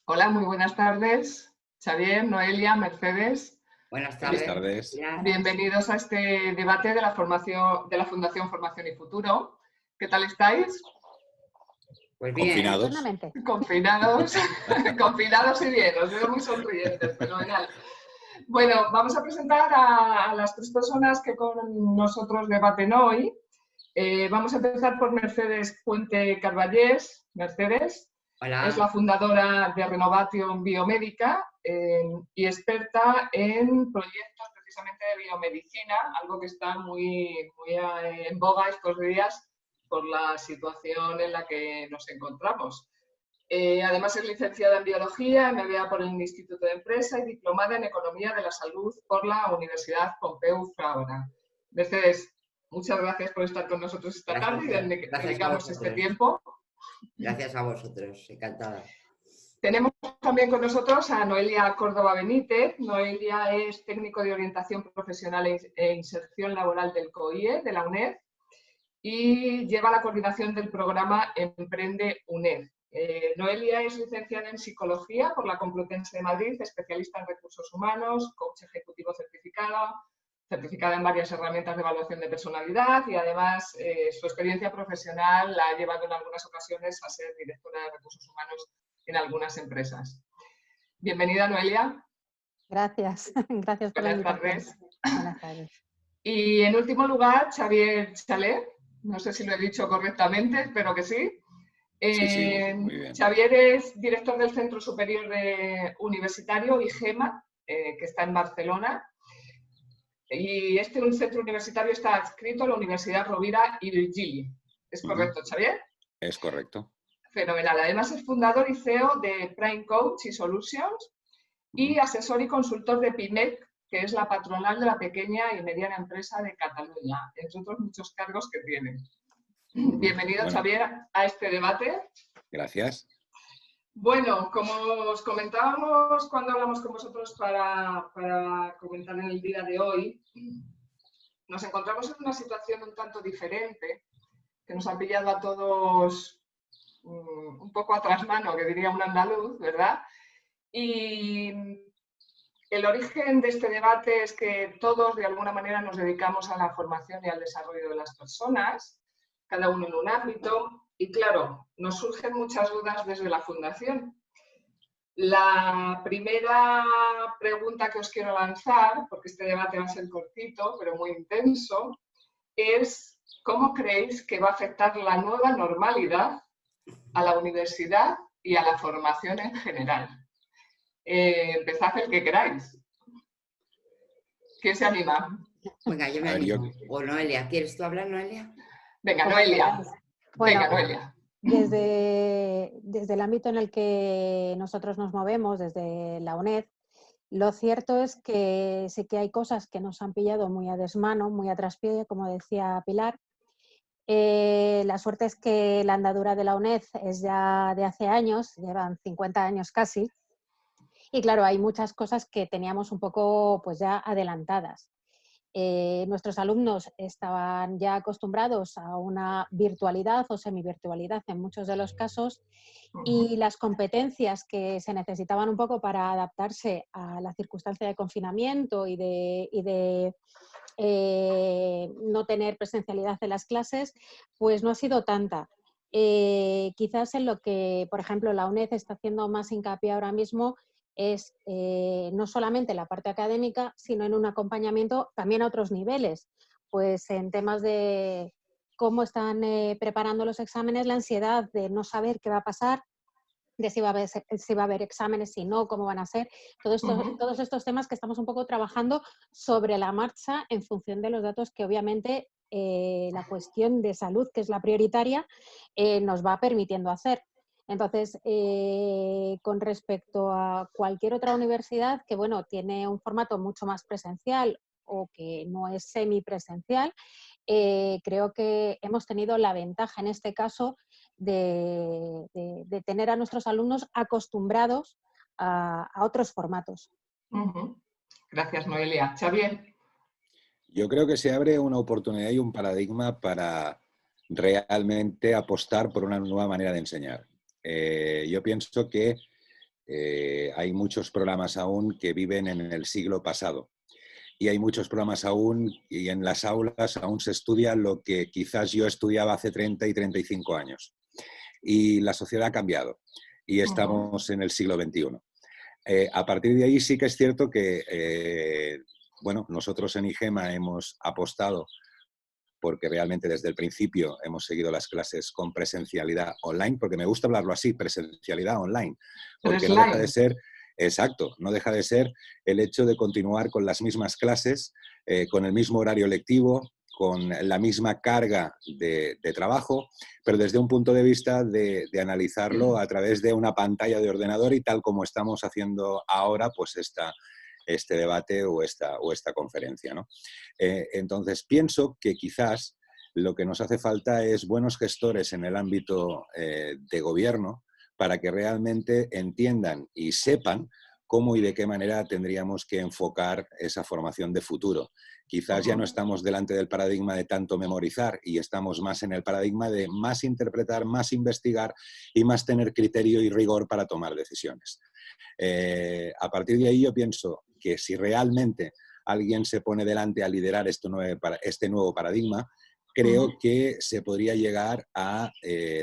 Hola, muy buenas tardes. Xavier, Noelia, Mercedes. Buenas Buenas tardes. tardes. Bienvenidos a este debate de la Fundación Formación y Futuro. ¿Qué tal estáis? Pues bien. Confinados. Confinados, confinados y bien, os veo muy sonrientes, fenomenal. Bueno, vamos a presentar a las tres personas que con nosotros debaten hoy. Vamos a empezar por Mercedes Puente Carballés. Mercedes. Hola. Es la fundadora de Renovatio Biomédica y experta en proyectos precisamente de biomedicina, algo que está muy en boga estos días por la situación en la que nos encontramos. Además es licenciada en Biología, MBA por el Instituto de Empresa y diplomada en Economía de la Salud por la Universidad Pompeu Fabra. Mercedes, muchas gracias por estar con nosotros esta tarde y dedicamos este tiempo. Gracias a vosotros, encantada. Tenemos también con nosotros a Noelia Córdoba Benítez. Noelia es técnico de orientación profesional e inserción laboral del COIE, de la UNED, y lleva la coordinación del programa Emprende UNED. Noelia es licenciada en Psicología por la Complutense de Madrid, especialista en recursos humanos, coach ejecutivo certificada en varias herramientas de evaluación de personalidad y además su experiencia profesional la ha llevado en algunas ocasiones a ser directora de recursos humanos en algunas empresas. Bienvenida, Noelia. Gracias, gracias por la invitación. Buenas tardes. Y en último lugar, Xavier Chalet, no sé si lo he dicho correctamente, espero que sí. Sí, muy bien. Xavier es director del Centro Superior Universitario IGEMA, que está en Barcelona. Y este centro universitario está adscrito a la Universidad Rovira i Virgili. ¿Es correcto, Xavier? Es correcto. Fenomenal. Además es fundador y CEO de Prime Coach y Solutions y asesor y consultor de PIMEC, que es la patronal de la pequeña y mediana empresa de Cataluña, entre otros muchos cargos que tiene. Bienvenido, Xavier, a este debate. Gracias. Bueno, como os comentábamos cuando hablamos con vosotros para comentar en el día de hoy, nos encontramos en una situación un tanto diferente, que nos ha pillado a todos un poco a trasmano, que diría un andaluz, ¿verdad? Y el origen de este debate es que todos, de alguna manera, nos dedicamos a la formación y al desarrollo de las personas, cada uno en un ámbito, y claro, nos surgen muchas dudas desde la Fundación. La primera pregunta que os quiero lanzar, porque este debate va a ser cortito, pero muy intenso, es ¿cómo creéis que va a afectar la nueva normalidad a la universidad y a la formación en general? Empezad el que queráis. ¿Quién se anima? Venga, yo me animo. O Noelia, ¿quieres tú hablar, Noelia? Venga, Noelia. Bueno, venga, Noelia. Desde el ámbito en el que nosotros nos movemos, desde la UNED, lo cierto es que sí que hay cosas que nos han pillado muy a desmano, muy a traspié, como decía Pilar. La suerte es que la andadura de la UNED es ya de hace años, llevan 50 años casi, y claro, hay muchas cosas que teníamos un poco pues ya adelantadas. Nuestros alumnos estaban ya acostumbrados a una virtualidad o semivirtualidad en muchos de los casos y las competencias que se necesitaban un poco para adaptarse a la circunstancia de confinamiento y de no tener presencialidad en las clases, pues no ha sido tanta. Quizás en lo que, por ejemplo, la UNED está haciendo más hincapié ahora mismo es no solamente la parte académica, sino en un acompañamiento también a otros niveles, pues en temas de cómo están preparando los exámenes, la ansiedad de no saber qué va a pasar, de si va a haber exámenes, si no, cómo van a ser, todos estos temas que estamos un poco trabajando sobre la marcha en función de los datos que obviamente la cuestión de salud, que es la prioritaria, nos va permitiendo hacer. Entonces, con respecto a cualquier otra universidad que, bueno, tiene un formato mucho más presencial o que no es semipresencial, creo que hemos tenido la ventaja en este caso de tener a nuestros alumnos acostumbrados a otros formatos. Gracias, Noelia. Xavier. Yo creo que se abre una oportunidad y un paradigma para realmente apostar por una nueva manera de enseñar. Yo pienso que hay muchos programas aún que viven en el siglo pasado. Y hay muchos programas aún, y en las aulas aún se estudia lo que quizás yo estudiaba hace 30 y 35 años. Y la sociedad ha cambiado y estamos en el siglo XXI. A partir de ahí sí que es cierto que, bueno, nosotros en IGEMA hemos apostado porque realmente desde el principio hemos seguido las clases con presencialidad online, porque me gusta hablarlo así, presencialidad online, porque no deja de ser, exacto, no deja de ser el hecho de continuar con las mismas clases, con el mismo horario lectivo, con la misma carga de trabajo, pero desde un punto de vista de analizarlo a través de una pantalla de ordenador y tal como estamos haciendo ahora, pues este debate o esta conferencia, ¿no? Entonces, pienso que quizás lo que nos hace falta es buenos gestores en el ámbito de gobierno para que realmente entiendan y sepan cómo y de qué manera tendríamos que enfocar esa formación de futuro. Quizás ya no estamos delante del paradigma de tanto memorizar y estamos más en el paradigma de más interpretar, más investigar y más tener criterio y rigor para tomar decisiones. A partir de ahí yo pienso que si realmente alguien se pone delante a liderar este nuevo paradigma, creo que se podría llegar a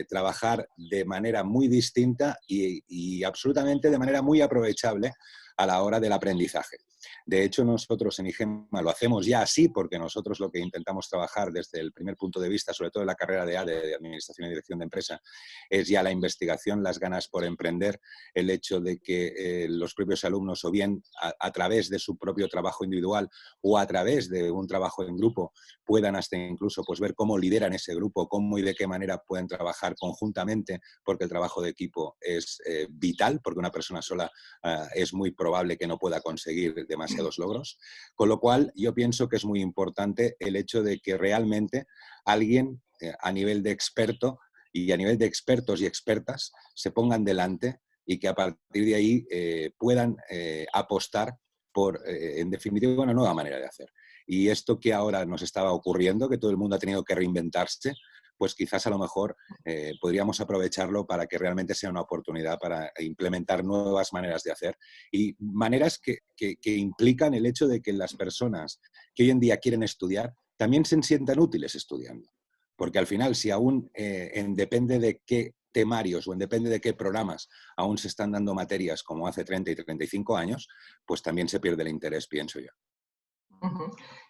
trabajar de manera muy distinta y absolutamente de manera muy aprovechable a la hora del aprendizaje. De hecho, nosotros en IGEMA lo hacemos ya así, porque nosotros lo que intentamos trabajar desde el primer punto de vista, sobre todo en la carrera de ADE, de Administración y Dirección de Empresa, es ya la investigación, las ganas por emprender, el hecho de que los propios alumnos, o bien a través de su propio trabajo individual o a través de un trabajo en grupo, puedan hasta incluso pues, ver cómo lideran ese grupo, cómo y de qué manera pueden trabajar conjuntamente, porque el trabajo de equipo es vital, porque una persona sola es muy probable que no pueda conseguir demasiados logros. Con lo cual, yo pienso que es muy importante el hecho de que realmente alguien a nivel de experto y a nivel de expertos y expertas se pongan delante y que a partir de ahí puedan apostar por, en definitiva, una nueva manera de hacer. Y esto que ahora nos estaba ocurriendo, que todo el mundo ha tenido que reinventarse, pues quizás a lo mejor podríamos aprovecharlo para que realmente sea una oportunidad para implementar nuevas maneras de hacer y maneras que implican el hecho de que las personas que hoy en día quieren estudiar también se sientan útiles estudiando. Porque al final, si aún depende de qué temarios o depende de qué programas aún se están dando materias como hace 30 y 35 años, pues también se pierde el interés, pienso yo.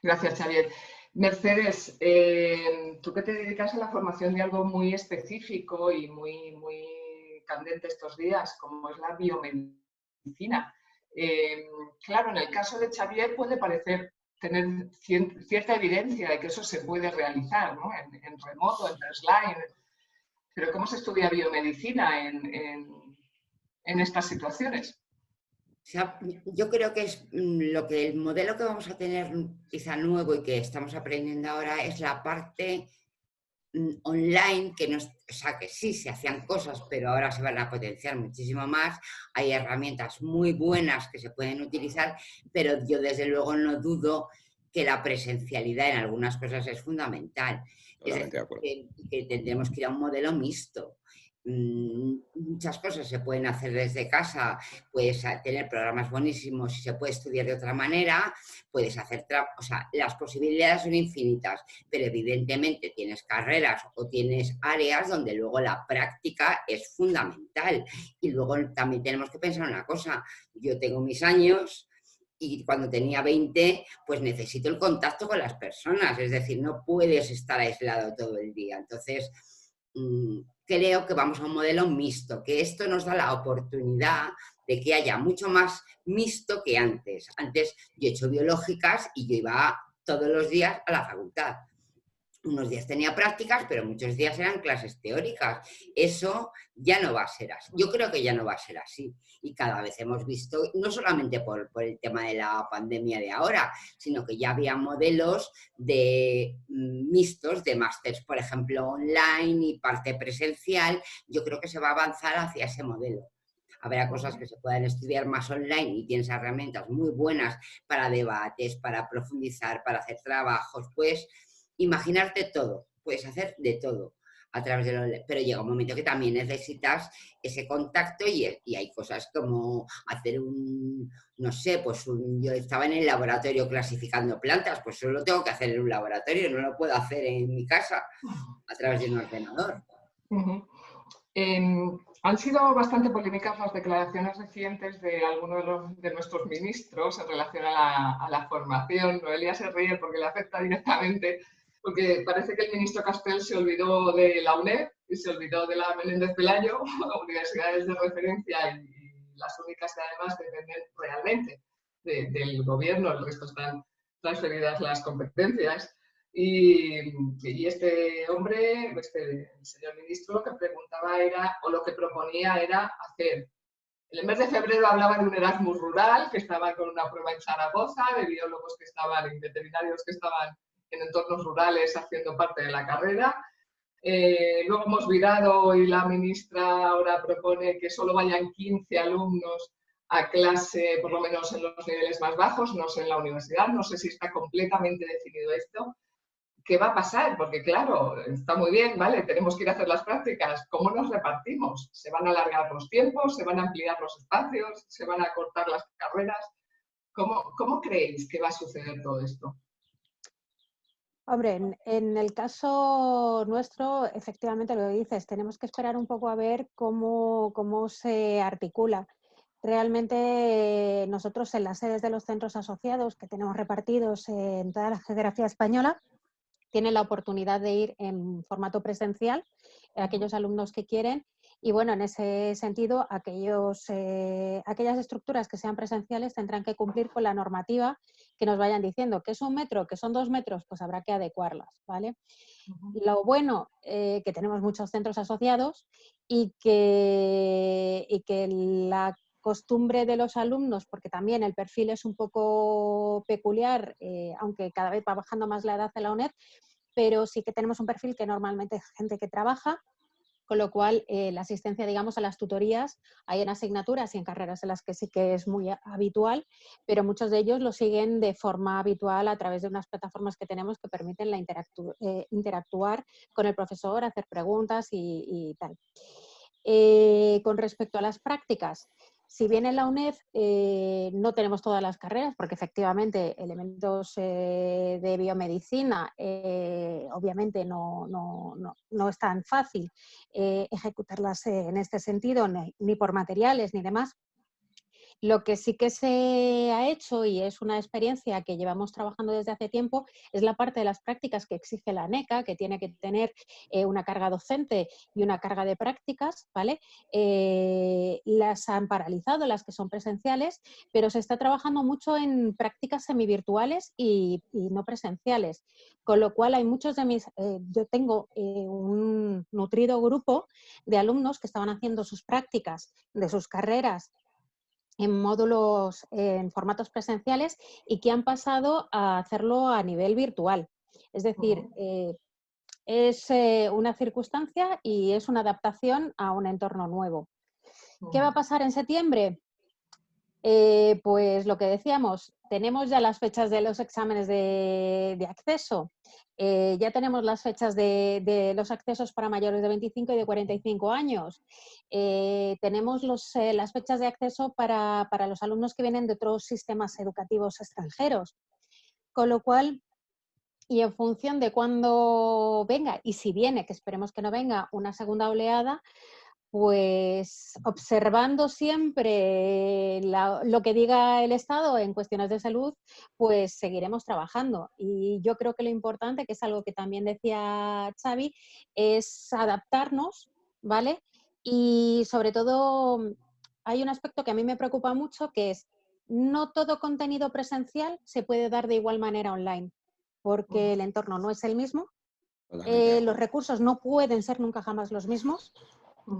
Gracias, Xavier. Mercedes, tú que te dedicas a la formación de algo muy específico y muy candente estos días, como es la biomedicina. Claro, en el caso de Xavier puede parecer tener cierta evidencia de que eso se puede realizar, ¿no? En remoto, en slide. Pero ¿cómo se estudia biomedicina en estas situaciones? O sea, yo creo que es el modelo que vamos a tener quizá nuevo y que estamos aprendiendo ahora es la parte online, o sea, que sí se hacían cosas, pero ahora se van a potenciar muchísimo más. Hay herramientas muy buenas que se pueden utilizar, pero yo desde luego no dudo que la presencialidad en algunas cosas es fundamental. Totalmente de acuerdo. Que tendremos que ir a un modelo mixto. Muchas cosas se pueden hacer desde casa, puedes tener programas buenísimos y se puede estudiar de otra manera, puedes hacer, o sea, las posibilidades son infinitas, pero evidentemente tienes carreras o tienes áreas donde luego la práctica es fundamental. Y luego también tenemos que pensar una cosa, yo tengo mis años y cuando tenía 20, pues necesito el contacto con las personas, es decir, no puedes estar aislado todo el día. Entonces, creo que vamos a un modelo mixto, que esto nos da la oportunidad de que haya mucho más mixto que antes. Antes yo he hecho biológicas y yo iba todos los días a la facultad. Unos días tenía prácticas, pero muchos días eran clases teóricas. Eso ya no va a ser así. Yo creo que ya no va a ser así. Y cada vez hemos visto, no solamente por el tema de la pandemia de ahora, sino que ya había modelos de mixtos de másters, por ejemplo, online y parte presencial. Yo creo que se va a avanzar hacia ese modelo. Habrá cosas que se puedan estudiar más online y tienes herramientas muy buenas para debates, para profundizar, para hacer trabajos, pues imaginarte todo, puedes hacer de todo. a través de los... Pero llega un momento que también necesitas ese contacto y hay cosas como hacer no sé, pues yo estaba en el laboratorio clasificando plantas, pues solo tengo que hacer en un laboratorio, no lo puedo hacer en mi casa a través de un ordenador. Han sido bastante polémicas las declaraciones recientes de algunos de nuestros ministros en relación a la formación. Noelia se ríe porque le afecta directamente, porque parece que el ministro Castel se olvidó de la UNED y se olvidó de la Menéndez Pelayo, universidades de referencia y las únicas que además dependen realmente del gobierno, el resto están transferidas las competencias. Y este hombre, el señor ministro, lo que preguntaba era, o lo que proponía era hacer. En el mes de febrero hablaba de un Erasmus rural, que estaba con una prueba en Zaragoza, de biólogos que estaban, y veterinarios que estaban en entornos rurales haciendo parte de la carrera. Luego hemos virado y la ministra ahora propone que solo vayan 15 alumnos a clase, por lo menos en los niveles más bajos, no sé en la universidad, no sé si está completamente definido esto. ¿Qué va a pasar? Porque claro, está muy bien, ¿vale? Tenemos que ir a hacer las prácticas. ¿Cómo nos repartimos? ¿Se van a alargar los tiempos? ¿Se van a ampliar los espacios? ¿Se van a cortar las carreras? ¿Cómo creéis que va a suceder todo esto? Hombre, en el caso nuestro, efectivamente lo que dices, tenemos que esperar un poco a ver cómo se articula. Realmente nosotros en las sedes de los centros asociados que tenemos repartidos en toda la geografía española, tienen la oportunidad de ir en formato presencial, aquellos alumnos que quieren. Y bueno, en ese sentido, aquellas estructuras que sean presenciales tendrán que cumplir con la normativa que nos vayan diciendo que es 1 metro, que son 2 metros, pues habrá que adecuarlas, ¿vale? Lo bueno, que tenemos muchos centros asociados y que la costumbre de los alumnos, porque también el perfil es un poco peculiar, aunque cada vez va bajando más la edad de la UNED, pero sí que tenemos un perfil que normalmente es gente que trabaja, con lo cual la asistencia, digamos, a las tutorías hay en asignaturas y en carreras en las que sí que es muy habitual, pero muchos de ellos lo siguen de forma habitual a través de unas plataformas que tenemos que permiten interactuar con el profesor, hacer preguntas y tal. Con respecto a las prácticas, si bien en la UNED no tenemos todas las carreras, porque efectivamente elementos de biomedicina obviamente no es tan fácil ejecutarlas en este sentido, ni por materiales ni demás. Lo que sí que se ha hecho, y es una experiencia que llevamos trabajando desde hace tiempo, es la parte de las prácticas que exige la ANECA, que tiene que tener una carga docente y una carga de prácticas, ¿vale? Las han paralizado, las que son presenciales, pero se está trabajando mucho en prácticas semivirtuales y no presenciales, con lo cual hay muchos de mis... yo tengo un nutrido grupo de alumnos que estaban haciendo sus prácticas de sus carreras en módulos, en formatos presenciales y que han pasado a hacerlo a nivel virtual. Es decir, es una circunstancia y es una adaptación a un entorno nuevo. ¿Qué va a pasar en septiembre? Pues lo que decíamos, tenemos ya las fechas de los exámenes de acceso, ya tenemos las fechas de los accesos para mayores de 25 y de 45 años, tenemos las fechas de acceso para los alumnos que vienen de otros sistemas educativos extranjeros, con lo cual, y en función de cuándo venga, y si viene, que esperemos que no venga, una segunda oleada, pues observando siempre lo que diga el Estado en cuestiones de salud, pues seguiremos trabajando. Y yo creo que lo importante, que es algo que también decía Xavi, es adaptarnos, ¿vale? Y sobre todo hay un aspecto que a mí me preocupa mucho, que es no todo contenido presencial se puede dar de igual manera online, porque el entorno no es el mismo, los recursos no pueden ser nunca jamás los mismos,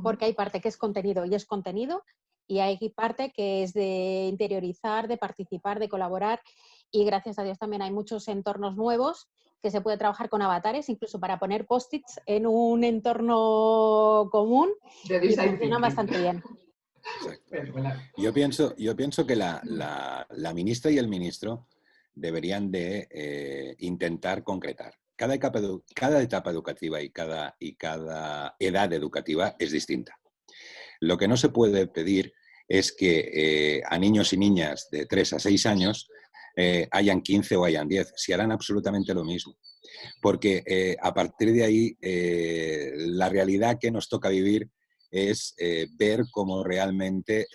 porque hay parte que es contenido y es contenido, y hay parte que es de interiorizar, de participar, de colaborar, y gracias a Dios también hay muchos entornos nuevos que se puede trabajar con avatares, incluso para poner post-its en un entorno común, y funciona bastante bien. Yo pienso que la ministra y el ministro deberían de intentar concretar. cada etapa educativa y cada edad educativa es distinta. Lo que no se puede pedir es que a niños y niñas de 3 a 6 años hayan 15 o hayan 10. Si harán absolutamente lo mismo. Porque a partir de ahí la realidad que nos toca vivir es ver cómo realmente,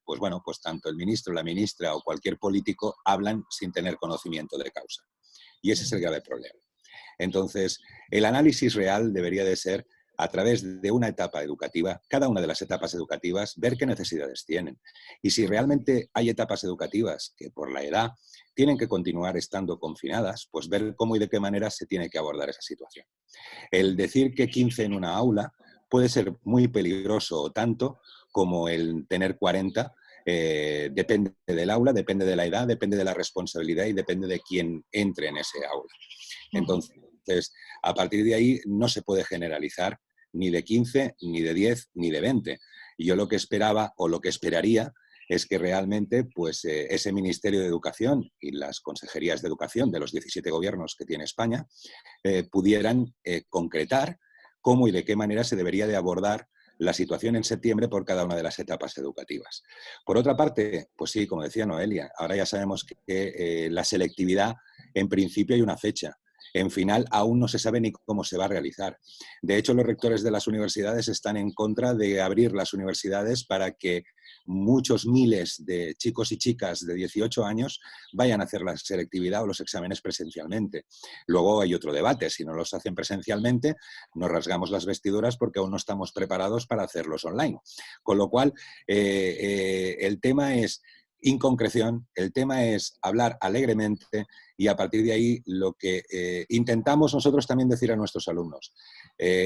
pues tanto el ministro, la ministra o cualquier político hablan sin tener conocimiento de causa. Y ese es el grave problema. Entonces, el análisis real debería de ser a través de una etapa educativa, cada una de las etapas educativas, ver qué necesidades tienen. Y si realmente hay etapas educativas que por la edad tienen que continuar estando confinadas, pues ver cómo y de qué manera se tiene que abordar esa situación. El decir que 15 en una aula puede ser muy peligroso o tanto como el tener 40, depende del aula, depende de la edad, depende de la responsabilidad y depende de quién entre en ese aula. Entonces, a partir de ahí no se puede generalizar ni de 15, ni de 10, ni de 20. Y yo lo que esperaba o lo que esperaría es que realmente pues, ese Ministerio de Educación y las consejerías de educación de los 17 gobiernos que tiene España pudieran concretar cómo y de qué manera se debería de abordar la situación en septiembre por cada una de las etapas educativas. Por otra parte, pues sí, como decía Noelia, ahora ya sabemos que la selectividad, en principio hay una fecha. En final, aún no se sabe ni cómo se va a realizar. De hecho, los rectores de las universidades están en contra de abrir las universidades para que muchos miles de chicos y chicas de 18 años vayan a hacer la selectividad o los exámenes presencialmente. Luego hay otro debate. Si no los hacen presencialmente, nos rasgamos las vestiduras porque aún no estamos preparados para hacerlos online. Con lo cual, el tema es inconcreción, el tema es hablar alegremente y a partir de ahí lo que intentamos nosotros también decir a nuestros alumnos.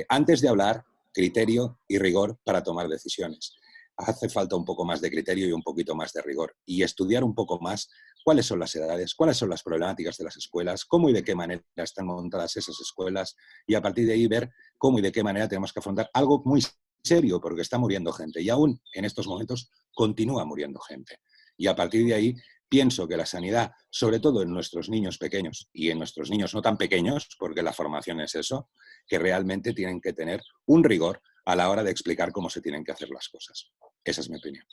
Antes de hablar, criterio y rigor para tomar decisiones. Hace falta un poco más de criterio y un poquito más de rigor y estudiar un poco más cuáles son las edades, cuáles son las problemáticas de las escuelas, cómo y de qué manera están montadas esas escuelas y a partir de ahí ver cómo y de qué manera tenemos que afrontar algo muy serio porque está muriendo gente y aún en estos momentos continúa muriendo gente. Y a partir de ahí pienso que la sanidad, sobre todo en nuestros niños pequeños y en nuestros niños no tan pequeños, porque la formación es eso, que realmente tienen que tener un rigor a la hora de explicar cómo se tienen que hacer las cosas. Esa es mi opinión.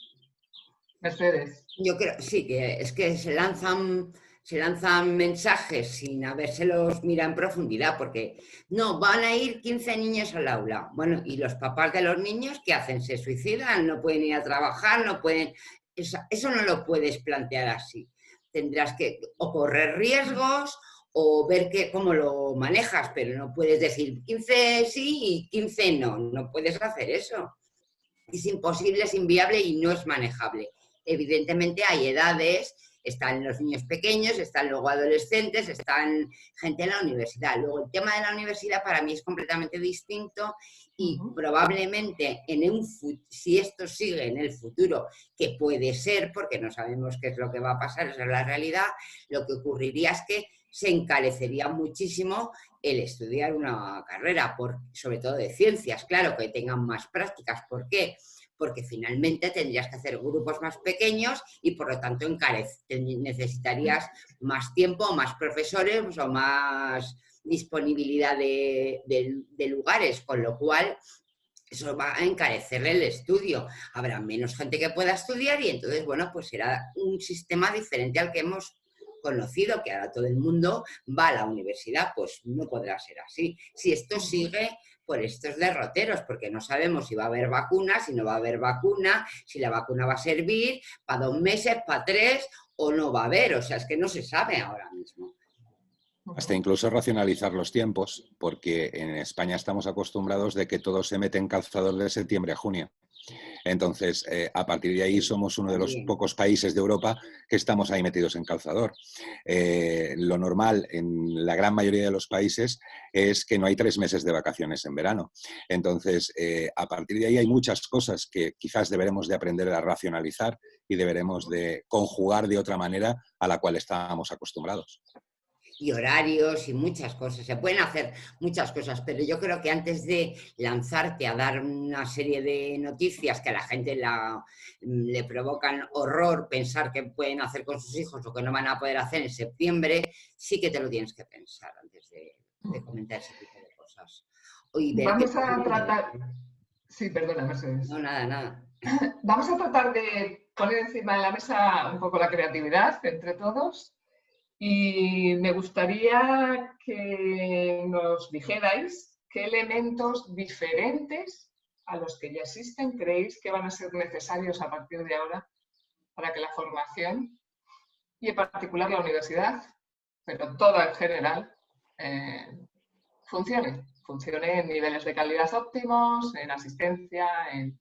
Mercedes. Yo creo, sí, que es que se lanzan mensajes sin habérselos mirado en profundidad, porque no, van a ir 15 niños al aula. Bueno, ¿y los papás de los niños qué hacen? ¿Se suicidan? ¿No pueden ir a trabajar? ¿No pueden...? Eso no lo puedes plantear así. Tendrás que o correr riesgos o ver cómo lo manejas, pero no puedes decir 15 sí y 15 no. No puedes hacer eso. Es imposible, es inviable y no es manejable. Evidentemente hay edades, están los niños pequeños, están luego adolescentes, están gente en la universidad. Luego el tema de la universidad para mí es completamente distinto y probablemente si esto sigue en el futuro, que puede ser porque no sabemos qué es lo que va a pasar, esa es la realidad, lo que ocurriría es que se encarecería muchísimo el estudiar una carrera, sobre todo de ciencias, claro, que tengan más prácticas. ¿Por qué? Porque finalmente tendrías que hacer grupos más pequeños y por lo tanto necesitarías más tiempo, más profesores o más disponibilidad de lugares, con lo cual eso va a encarecer el estudio. Habrá menos gente que pueda estudiar y entonces, bueno, pues será un sistema diferente al que hemos conocido, que ahora todo el mundo va a la universidad. Pues no podrá ser así. Si esto sigue por estos derroteros, porque no sabemos si va a haber vacuna, si no va a haber vacuna, si la vacuna va a servir para 2 meses, para 3 o no va a haber. O sea, es que no se sabe ahora mismo. Hasta incluso racionalizar los tiempos, porque en España estamos acostumbrados de que todo se mete en calzador de septiembre a junio. Entonces, a partir de ahí somos uno de los pocos países de Europa que estamos ahí metidos en calzador. Lo normal en la gran mayoría de los países es que no hay 3 meses de vacaciones en verano. Entonces, a partir de ahí hay muchas cosas que quizás deberemos de aprender a racionalizar y deberemos de conjugar de otra manera a la cual estábamos acostumbrados. Y horarios y muchas cosas. Se pueden hacer muchas cosas, pero yo creo que antes de lanzarte a dar una serie de noticias que a la gente le provocan horror pensar que pueden hacer con sus hijos o que no van a poder hacer en septiembre, sí que te lo tienes que pensar antes de de comentar ese tipo de cosas. Y ver Vamos a tratar... Sí, perdona, Mercedes. No, nada, nada. Vamos a tratar de poner encima de la mesa un poco la creatividad entre todos y me gustaría que nos dijerais qué elementos diferentes a los que ya existen creéis que van a ser necesarios a partir de ahora para que la formación, y en particular la universidad, pero toda en general, funcione en niveles de calidad óptimos, en asistencia, en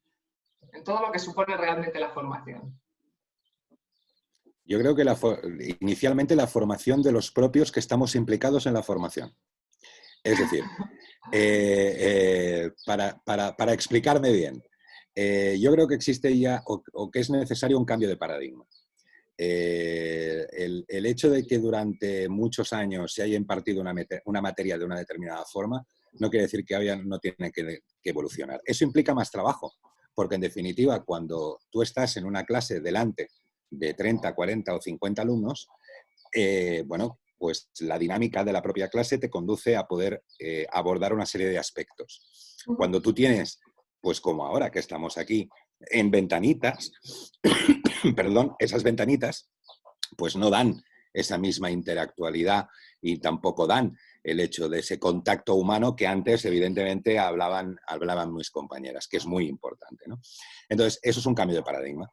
todo lo que supone realmente la formación. Yo creo que inicialmente la formación de los propios que estamos implicados en la formación. Es decir, para explicarme bien, yo creo que existe ya o que es necesario un cambio de paradigma. El hecho de que durante muchos años se haya impartido una materia de una determinada forma no quiere decir que ahora no tiene que evolucionar. Eso implica más trabajo, porque en definitiva cuando tú estás en una clase delante de 30, 40 o 50 alumnos, bueno, pues la dinámica de la propia clase te conduce a poder abordar una serie de aspectos. Cuando tú tienes, pues como ahora que estamos aquí, en ventanitas, perdón, esas ventanitas, pues no dan esa misma interactualidad y tampoco dan el hecho de ese contacto humano que antes, evidentemente, hablaban mis compañeras, que es muy importante, ¿no? Entonces, eso es un cambio de paradigma.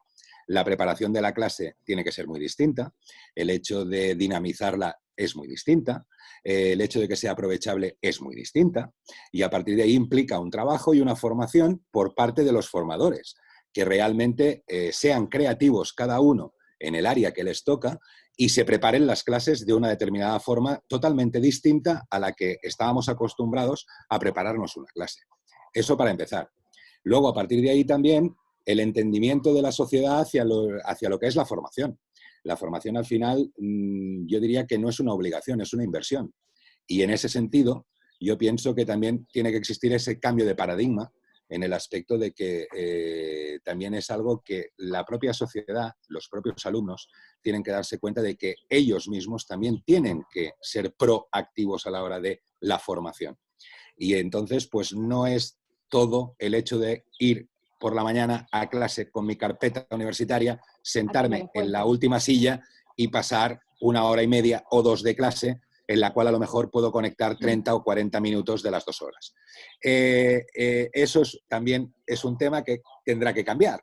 La preparación de la clase tiene que ser muy distinta, el hecho de dinamizarla es muy distinta, el hecho de que sea aprovechable es muy distinta y a partir de ahí implica un trabajo y una formación por parte de los formadores, que realmente sean creativos cada uno en el área que les toca y se preparen las clases de una determinada forma totalmente distinta a la que estábamos acostumbrados a prepararnos una clase. Eso para empezar. Luego, a partir de ahí también, el entendimiento de la sociedad hacia lo que es la formación. La formación, al final, yo diría que no es una obligación, es una inversión. Y en ese sentido, yo pienso que también tiene que existir ese cambio de paradigma en el aspecto de que también es algo que la propia sociedad, los propios alumnos, tienen que darse cuenta de que ellos mismos también tienen que ser proactivos a la hora de la formación. Y entonces, pues no es todo el hecho de ir por la mañana a clase con mi carpeta universitaria, sentarme en la última silla y pasar 1 hora y media o 2 de clase, en la cual a lo mejor puedo conectar 30 o 40 minutos de las 2 horas. Eso también es un tema que tendrá que cambiar.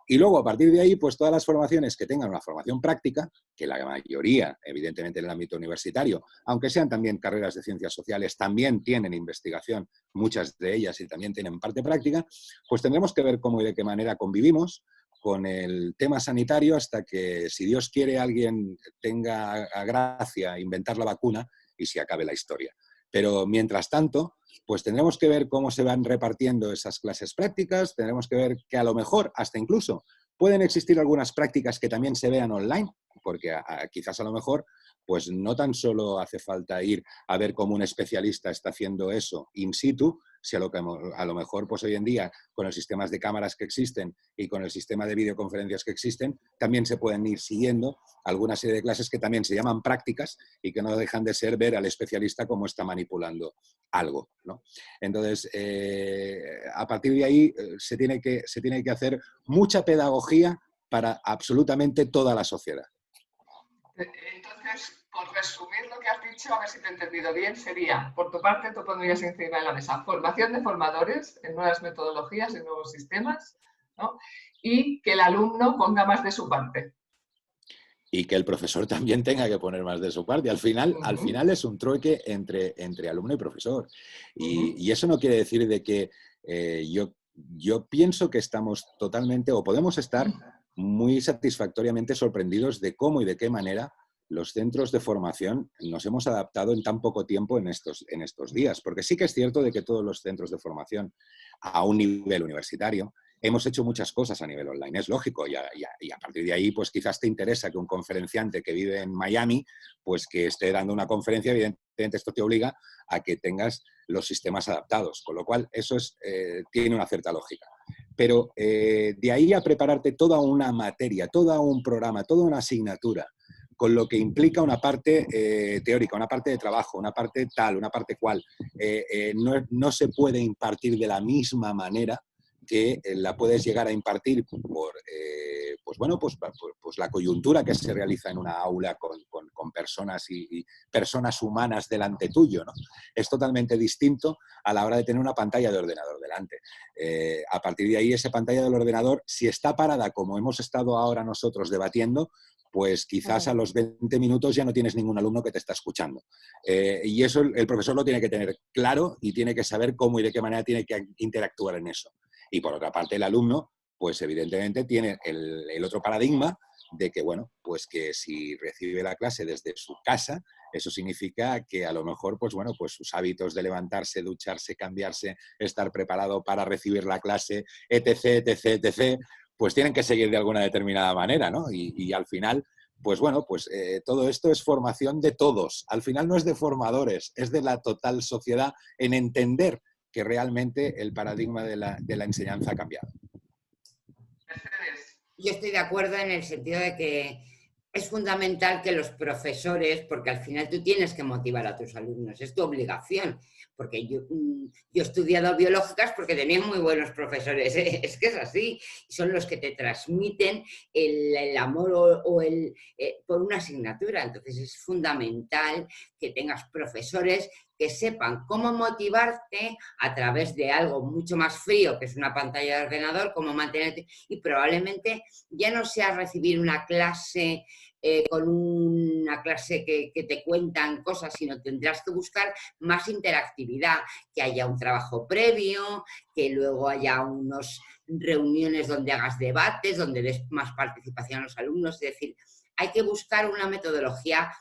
Y luego, a partir de ahí, pues todas las formaciones que tengan una formación práctica, que la mayoría, evidentemente, en el ámbito universitario, aunque sean también carreras de ciencias sociales, también tienen investigación, muchas de ellas, y también tienen parte práctica, pues tendremos que ver cómo y de qué manera convivimos con el tema sanitario hasta que, si Dios quiere, alguien tenga a gracia inventar la vacuna y se acabe la historia. Pero mientras tanto, pues tendremos que ver cómo se van repartiendo esas clases prácticas, tendremos que ver que a lo mejor, hasta incluso, pueden existir algunas prácticas que también se vean online, porque quizás a lo mejor pues no tan solo hace falta ir a ver cómo un especialista está haciendo eso in situ, si a lo mejor pues hoy en día con los sistemas de cámaras que existen y con el sistema de videoconferencias que existen, también se pueden ir siguiendo alguna serie de clases que también se llaman prácticas y que no dejan de ser ver al especialista cómo está manipulando algo, ¿no? Entonces, a partir de ahí se tiene que hacer mucha pedagogía para absolutamente toda la sociedad. Entonces, por resumir lo que has dicho, a ver si te he entendido bien, sería, por tu parte, tú pondrías encima de la mesa formación de formadores en nuevas metodologías, en nuevos sistemas, ¿no? Y que el alumno ponga más de su parte. Y que el profesor también tenga que poner más de su parte. Al final es un trueque entre alumno y profesor. Y eso no quiere decir de que yo pienso que estamos totalmente, o podemos estar muy satisfactoriamente sorprendidos de cómo y de qué manera los centros de formación nos hemos adaptado en tan poco tiempo en estos días. Porque sí que es cierto de que todos los centros de formación a un nivel universitario hemos hecho muchas cosas a nivel online, es lógico, y a partir de ahí pues quizás te interesa que un conferenciante que vive en Miami pues que esté dando una conferencia, evidentemente esto te obliga a que tengas los sistemas adaptados, con lo cual eso tiene una cierta lógica. Pero de ahí a prepararte toda una materia, todo un programa, toda una asignatura con lo que implica una parte teórica, una parte de trabajo, una parte tal, una parte cual. No se puede impartir de la misma manera que la puedes llegar a impartir por pues la coyuntura que se realiza en una aula con personas y personas humanas delante tuyo, ¿no? Es totalmente distinto a la hora de tener una pantalla de ordenador delante. A partir de ahí, esa pantalla del ordenador, si está parada como hemos estado ahora nosotros debatiendo, pues quizás a los 20 minutos ya no tienes ningún alumno que te está escuchando. Y eso el profesor lo tiene que tener claro y tiene que saber cómo y de qué manera tiene que interactuar en eso. Y por otra parte, el alumno, pues evidentemente tiene el otro paradigma de que, bueno, pues que si recibe la clase desde su casa, eso significa que a lo mejor, pues bueno, pues sus hábitos de levantarse, ducharse, cambiarse, estar preparado para recibir la clase, etc., etc., etc., pues tienen que seguir de alguna determinada manera, ¿no? Y al final, pues bueno, pues todo esto es formación de todos. Al final no es de formadores, es de la total sociedad en entender que realmente el paradigma de la enseñanza ha cambiado. Yo estoy de acuerdo en el sentido de que es fundamental que los profesores, porque al final tú tienes que motivar a tus alumnos, es tu obligación, porque yo he estudiado biológicas porque tenía muy buenos profesores, es que es así, son los que te transmiten el amor por una asignatura, entonces es fundamental que tengas profesores que sepan cómo motivarte a través de algo mucho más frío, que es una pantalla de ordenador, cómo mantenerte, y probablemente ya no sea recibir una clase con una clase que te cuentan cosas, sino tendrás que buscar más interactividad, que haya un trabajo previo, que luego haya unas reuniones donde hagas debates, donde des más participación a los alumnos, es decir, hay que buscar una metodología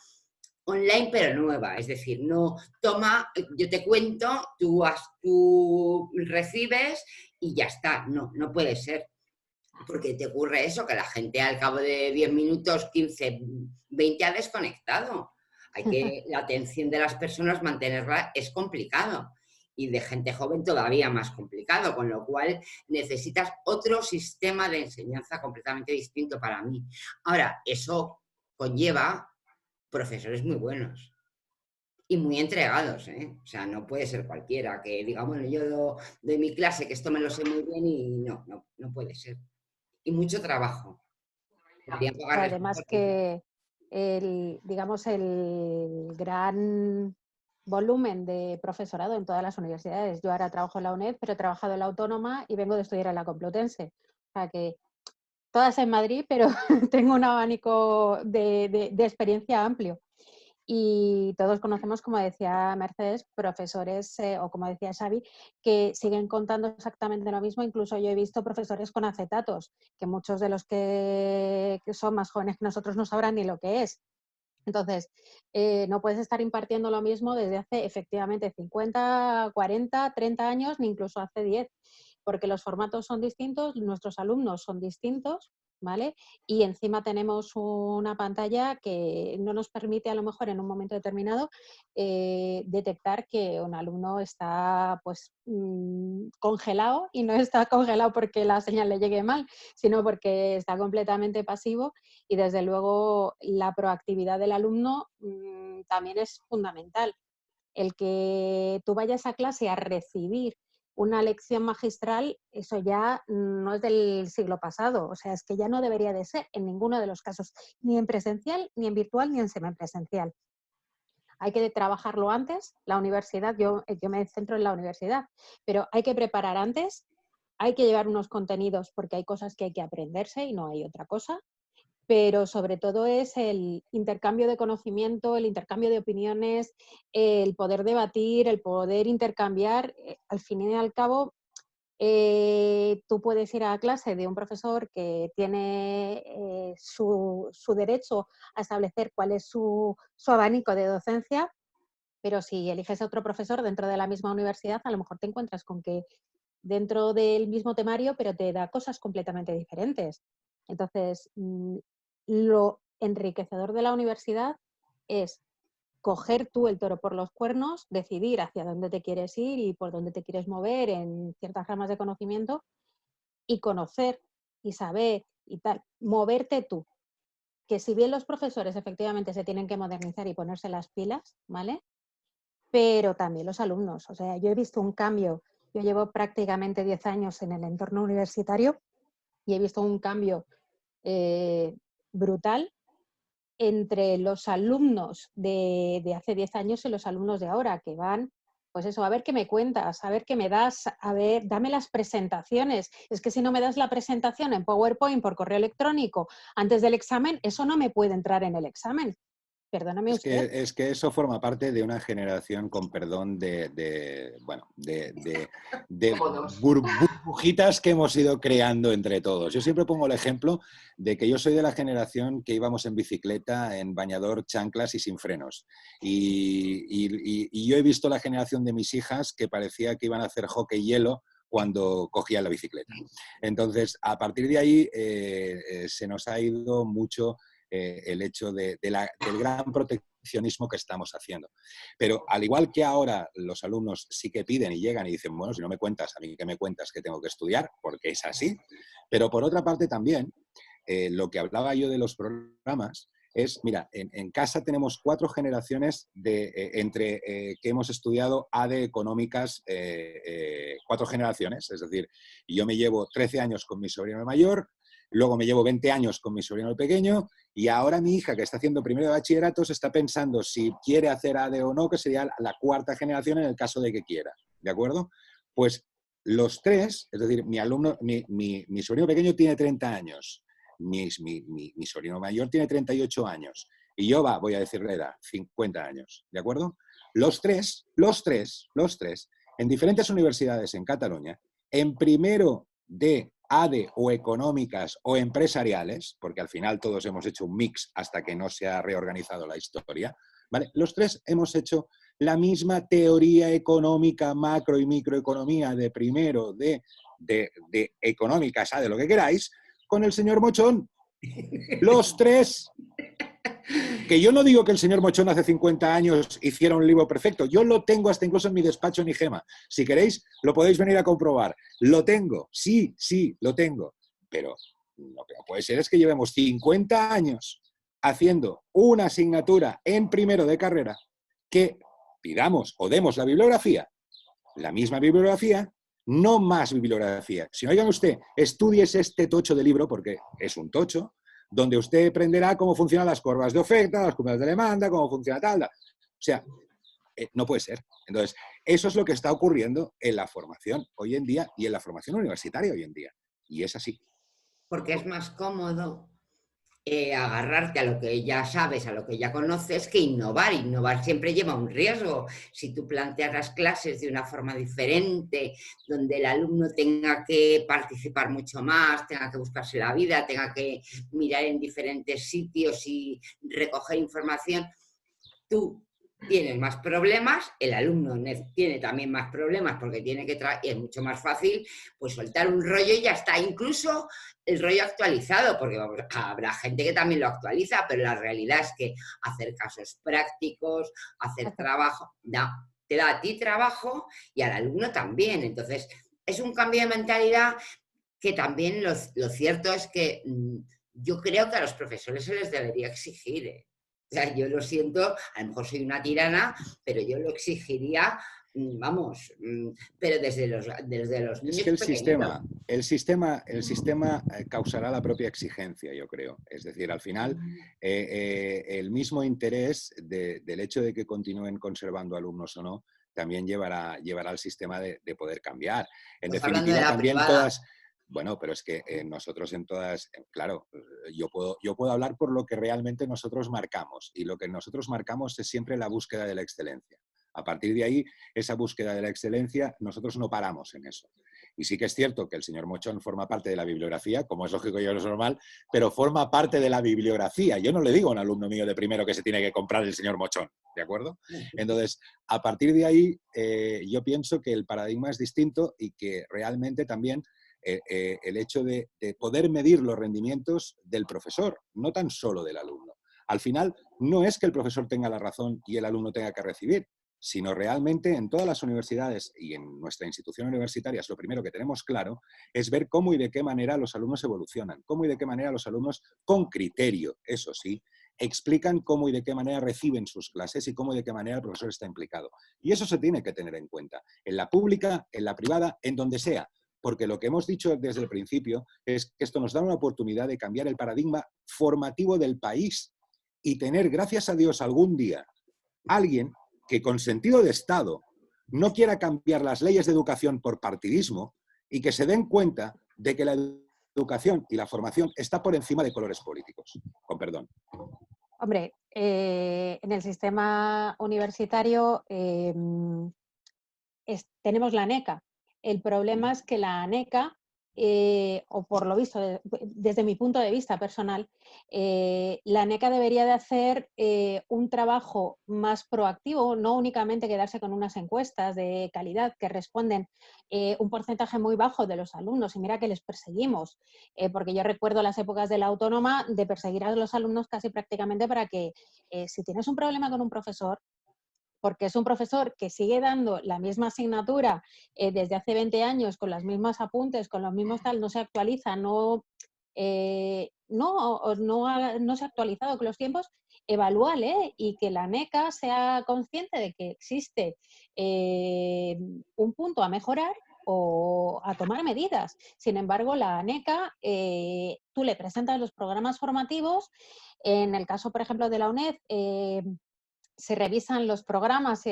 online pero nueva, es decir, no toma, yo te cuento, tú recibes y ya está, no puede ser. Porque te ocurre eso, que la gente al cabo de 10 minutos, 15, 20 ha desconectado. La atención de las personas mantenerla es complicado y de gente joven todavía más complicado, con lo cual necesitas otro sistema de enseñanza completamente distinto para mí. Ahora, eso conlleva profesores muy buenos y muy entregados, ¿eh? O sea, no puede ser cualquiera que diga, bueno, yo doy mi clase, que esto me lo sé muy bien y no puede ser. Y mucho trabajo. Además que digamos, el gran volumen de profesorado en todas las universidades. Yo ahora trabajo en la UNED, pero he trabajado en la Autónoma y vengo de estudiar en la Complutense. O sea que todas en Madrid, pero tengo un abanico de experiencia amplio. Y todos conocemos, como decía Mercedes, profesores, o como decía Xavi, que siguen contando exactamente lo mismo. Incluso yo he visto profesores con acetatos, que muchos de los que son más jóvenes que nosotros no sabrán ni lo que es. Entonces, no puedes estar impartiendo lo mismo desde hace efectivamente 50, 40, 30 años, ni incluso hace 10, porque los formatos son distintos, nuestros alumnos son distintos, ¿vale? Y encima tenemos una pantalla que no nos permite a lo mejor en un momento determinado detectar que un alumno está pues congelado, y no está congelado porque la señal le llegue mal, sino porque está completamente pasivo, y desde luego la proactividad del alumno también es fundamental. El que tú vayas a clase a recibir una lección magistral, eso ya no es del siglo pasado, o sea, es que ya no debería de ser en ninguno de los casos, ni en presencial, ni en virtual, ni en semipresencial. Hay que trabajarlo antes, la universidad, yo me centro en la universidad, pero hay que preparar antes, hay que llevar unos contenidos porque hay cosas que hay que aprenderse y no hay otra cosa, pero sobre todo es el intercambio de conocimiento, el intercambio de opiniones, el poder debatir, el poder intercambiar. Al fin y al cabo, tú puedes ir a clase de un profesor que tiene su derecho a establecer cuál es su abanico de docencia, pero si eliges a otro profesor dentro de la misma universidad, a lo mejor te encuentras con que dentro del mismo temario, pero te da cosas completamente diferentes. Entonces, lo enriquecedor de la universidad es coger tú el toro por los cuernos, decidir hacia dónde te quieres ir y por dónde te quieres mover en ciertas ramas de conocimiento, y conocer y saber y tal, moverte tú. que si bien los profesores efectivamente se tienen que modernizar y ponerse las pilas, ¿vale? Pero también los alumnos. O sea, yo he visto un cambio. Yo llevo prácticamente 10 años en el entorno universitario y he visto un cambio brutal entre los alumnos de hace 10 años y los alumnos de ahora, que van, pues eso, a ver qué me cuentas, a ver qué me das, a ver, dame las presentaciones. Es que si no me das la presentación en PowerPoint por correo electrónico antes del examen, eso no me puede entrar en el examen. Perdóname usted. Es que eso forma parte de una generación, con perdón, bueno, de burbujitas que hemos ido creando entre todos. Yo siempre pongo el ejemplo de que yo soy de la generación que íbamos en bicicleta, en bañador, chanclas y sin frenos. Y yo he visto la generación de mis hijas que parecía que iban a hacer hockey hielo cuando cogían la bicicleta. Entonces, a partir de ahí se nos ha ido mucho el hecho del gran proteccionismo que estamos haciendo. Pero al igual que ahora los alumnos sí que piden y llegan y dicen, bueno, si no me cuentas, a mí que me cuentas que tengo que estudiar, porque es así. Pero por otra parte también, lo que hablaba yo de los programas es, mira, en casa tenemos 4 generaciones entre que hemos estudiado ADE económicas, 4 generaciones, es decir, yo me llevo 13 años con mi sobrino mayor, luego me llevo 20 años con mi sobrino el pequeño y ahora mi hija, que está haciendo primero de bachillerato, está pensando si quiere hacer ADE o no, que sería la 4ª generación en el caso de que quiera. ¿De acuerdo? Pues los 3, es decir, mi alumno, mi sobrino pequeño tiene 30 años, mi sobrino mayor tiene 38 años y yo voy a decirle la edad, 50 años. ¿De acuerdo? Los tres, en diferentes universidades en Cataluña, en primero de ADE o económicas o empresariales, porque al final todos hemos hecho un mix hasta que no se ha reorganizado la historia, ¿vale? Los 3 hemos hecho la misma teoría económica, macro y microeconomía de primero de económicas, ADE, lo que queráis, con el señor Mochón. Los 3. Que yo no digo que el señor Mochón hace 50 años hiciera un libro perfecto. Yo lo tengo hasta incluso en mi despacho en IGEMA. Si queréis, lo podéis venir a comprobar. Lo tengo. Sí, lo tengo. Pero lo que no puede ser es que llevemos 50 años haciendo una asignatura en primero de carrera que pidamos o demos la bibliografía, la misma bibliografía, no más bibliografía. Si no, oigan usted, estudies este tocho de libro, porque es un tocho, donde usted aprenderá cómo funcionan las curvas de oferta, las curvas de demanda, cómo funciona tal. O sea, no puede ser. Entonces, eso es lo que está ocurriendo en la formación hoy en día y en la formación universitaria hoy en día. Y es así. Porque es más cómodo agarrarte a lo que ya sabes, a lo que ya conoces, que innovar. Innovar siempre lleva un riesgo. Si tú planteas las clases de una forma diferente, donde el alumno tenga que participar mucho más, tenga que buscarse la vida, tenga que mirar en diferentes sitios y recoger información, tú tienes más problemas, el alumno tiene también más problemas porque tiene que y es mucho más fácil pues soltar un rollo y ya está. Incluso el rollo actualizado, porque vamos, habrá gente que también lo actualiza, pero la realidad es que hacer casos prácticos, hacer trabajo, te da a ti trabajo y al alumno también. Entonces, es un cambio de mentalidad que también lo cierto es que yo creo que a los profesores se les debería exigir. O sea, yo lo siento, a lo mejor soy una tirana, pero yo lo exigiría, vamos, pero desde los niños es que pequeñitos. el sistema causará la propia exigencia, yo creo. Es decir, al final, el mismo interés del hecho de que continúen conservando alumnos o no, también llevará al sistema de poder cambiar. En Pues definitiva, de también privada. todas... Bueno, pero es que nosotros en todas, claro, yo puedo hablar por lo que realmente nosotros marcamos, y lo que nosotros marcamos es siempre la búsqueda de la excelencia. A partir de ahí, esa búsqueda de la excelencia, nosotros no paramos en eso. Y sí que es cierto que el señor Mochón forma parte de la bibliografía, como es lógico y es normal, pero forma parte de la bibliografía. Yo no le digo a un alumno mío de primero que se tiene que comprar el señor Mochón, ¿de acuerdo? Entonces, a partir de ahí, yo pienso que el paradigma es distinto y que realmente también el hecho de poder medir los rendimientos del profesor, no tan solo del alumno. Al final, no es que el profesor tenga la razón y el alumno tenga que recibir, sino realmente en todas las universidades y en nuestra institución universitaria, lo primero que tenemos claro es ver cómo y de qué manera los alumnos evolucionan, cómo y de qué manera los alumnos, con criterio, eso sí, explican cómo y de qué manera reciben sus clases y cómo y de qué manera el profesor está implicado. Y eso se tiene que tener en cuenta, en la pública, en la privada, en donde sea, porque lo que hemos dicho desde el principio es que esto nos da una oportunidad de cambiar el paradigma formativo del país y tener, gracias a Dios, algún día alguien que con sentido de Estado no quiera cambiar las leyes de educación por partidismo y que se den cuenta de que la educación y la formación está por encima de colores políticos. Con perdón. Hombre, en el sistema universitario tenemos la ANECA. El problema es que la ANECA, o por lo visto, desde mi punto de vista personal, la ANECA debería de hacer un trabajo más proactivo, no únicamente quedarse con unas encuestas de calidad que responden un porcentaje muy bajo de los alumnos. Y mira que les perseguimos, porque yo recuerdo las épocas de la autónoma de perseguir a los alumnos casi prácticamente para que si tienes un problema con un profesor, porque es un profesor que sigue dando la misma asignatura desde hace 20 años, con los mismos apuntes, con los mismos tal, no se actualiza, no se ha actualizado con los tiempos, evalúale y que la ANECA sea consciente de que existe un punto a mejorar o a tomar medidas. Sin embargo, la ANECA, tú le presentas los programas formativos, en el caso, por ejemplo, de la UNED, se revisan los programas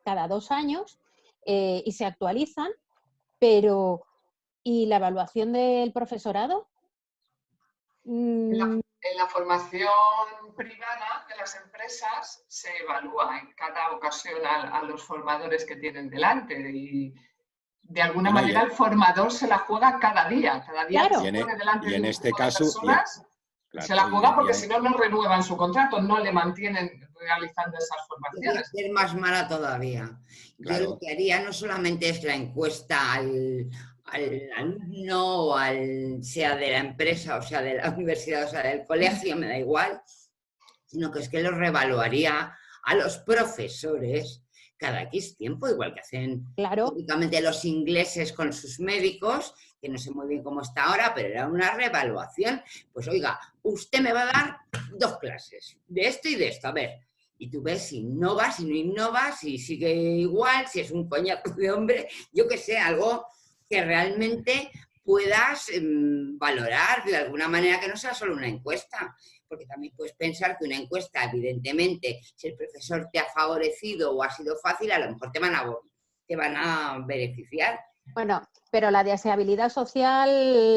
cada 2 años y se actualizan, pero ¿y la evaluación del profesorado? En la formación privada de las empresas se evalúa en cada ocasión a los formadores que tienen delante y de alguna manera el formador se la juega cada día Claro. que se pone delante de un este grupo de caso, personas. Claro, se la juega porque si no, no renuevan su contrato, no le mantienen realizando esas formaciones. Debe ser más mala todavía. Claro. Yo lo que haría no solamente es la encuesta al alumno o sea de la empresa, o sea de la universidad, o sea del colegio, me da igual, sino que es que lo reevaluaría a los profesores cada X tiempo, igual que hacen típicamente los ingleses con sus médicos, que no sé muy bien cómo está ahora, pero era una reevaluación. Pues oiga, usted me va a dar 2 clases, de esto y de esto, a ver. Y tú ves si innova, si no innova, si sigue igual, si es un coñazo de hombre, yo que sé, algo que realmente puedas valorar de alguna manera, que no sea solo una encuesta. Porque también puedes pensar que una encuesta, evidentemente, si el profesor te ha favorecido o ha sido fácil, a lo mejor te van a beneficiar. Bueno, pero la deseabilidad social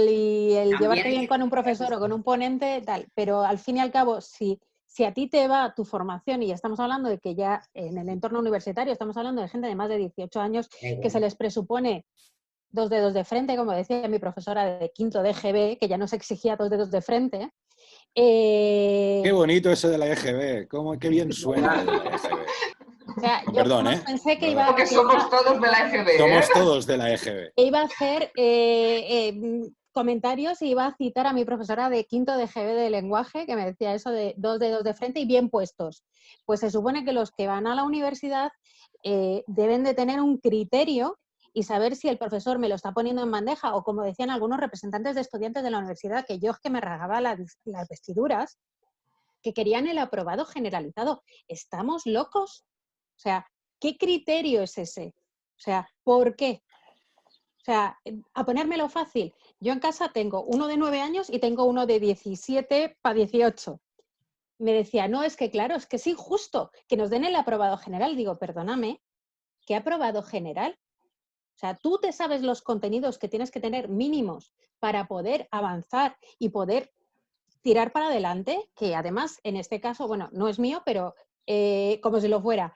y el llevarte bien con un profesor o con un ponente, tal, pero al fin y al cabo, si a ti te va tu formación, y estamos hablando de que ya en el entorno universitario estamos hablando de gente de más de 18 años que se les presupone 2 dedos de frente, como decía mi profesora de quinto de EGB, que ya nos exigía 2 dedos de frente. Qué bonito eso de la EGB, qué bien suena de la EGB. O sea, yo perdón, pensé que Porque somos todos de la EGB. Somos todos de la EGB. Iba a hacer comentarios y iba a citar a mi profesora de quinto de EGB de lenguaje, que me decía eso de 2 dedos de frente y bien puestos. Pues se supone que los que van a la universidad deben de tener un criterio y saber si el profesor me lo está poniendo en bandeja, o como decían algunos representantes de estudiantes de la universidad, que yo es que me rasgaba las vestiduras, que querían el aprobado generalizado. ¿Estamos locos? O sea, ¿qué criterio es ese? O sea, ¿por qué? O sea, a ponérmelo fácil, yo en casa tengo uno de 9 años y tengo uno de 17 para 18. Me decía, no, es que claro, es que es injusto que nos den el aprobado general. Digo, perdóname, ¿qué aprobado general? O sea, tú te sabes los contenidos que tienes que tener mínimos para poder avanzar y poder tirar para adelante, que además en este caso, bueno, no es mío, pero como si lo fuera,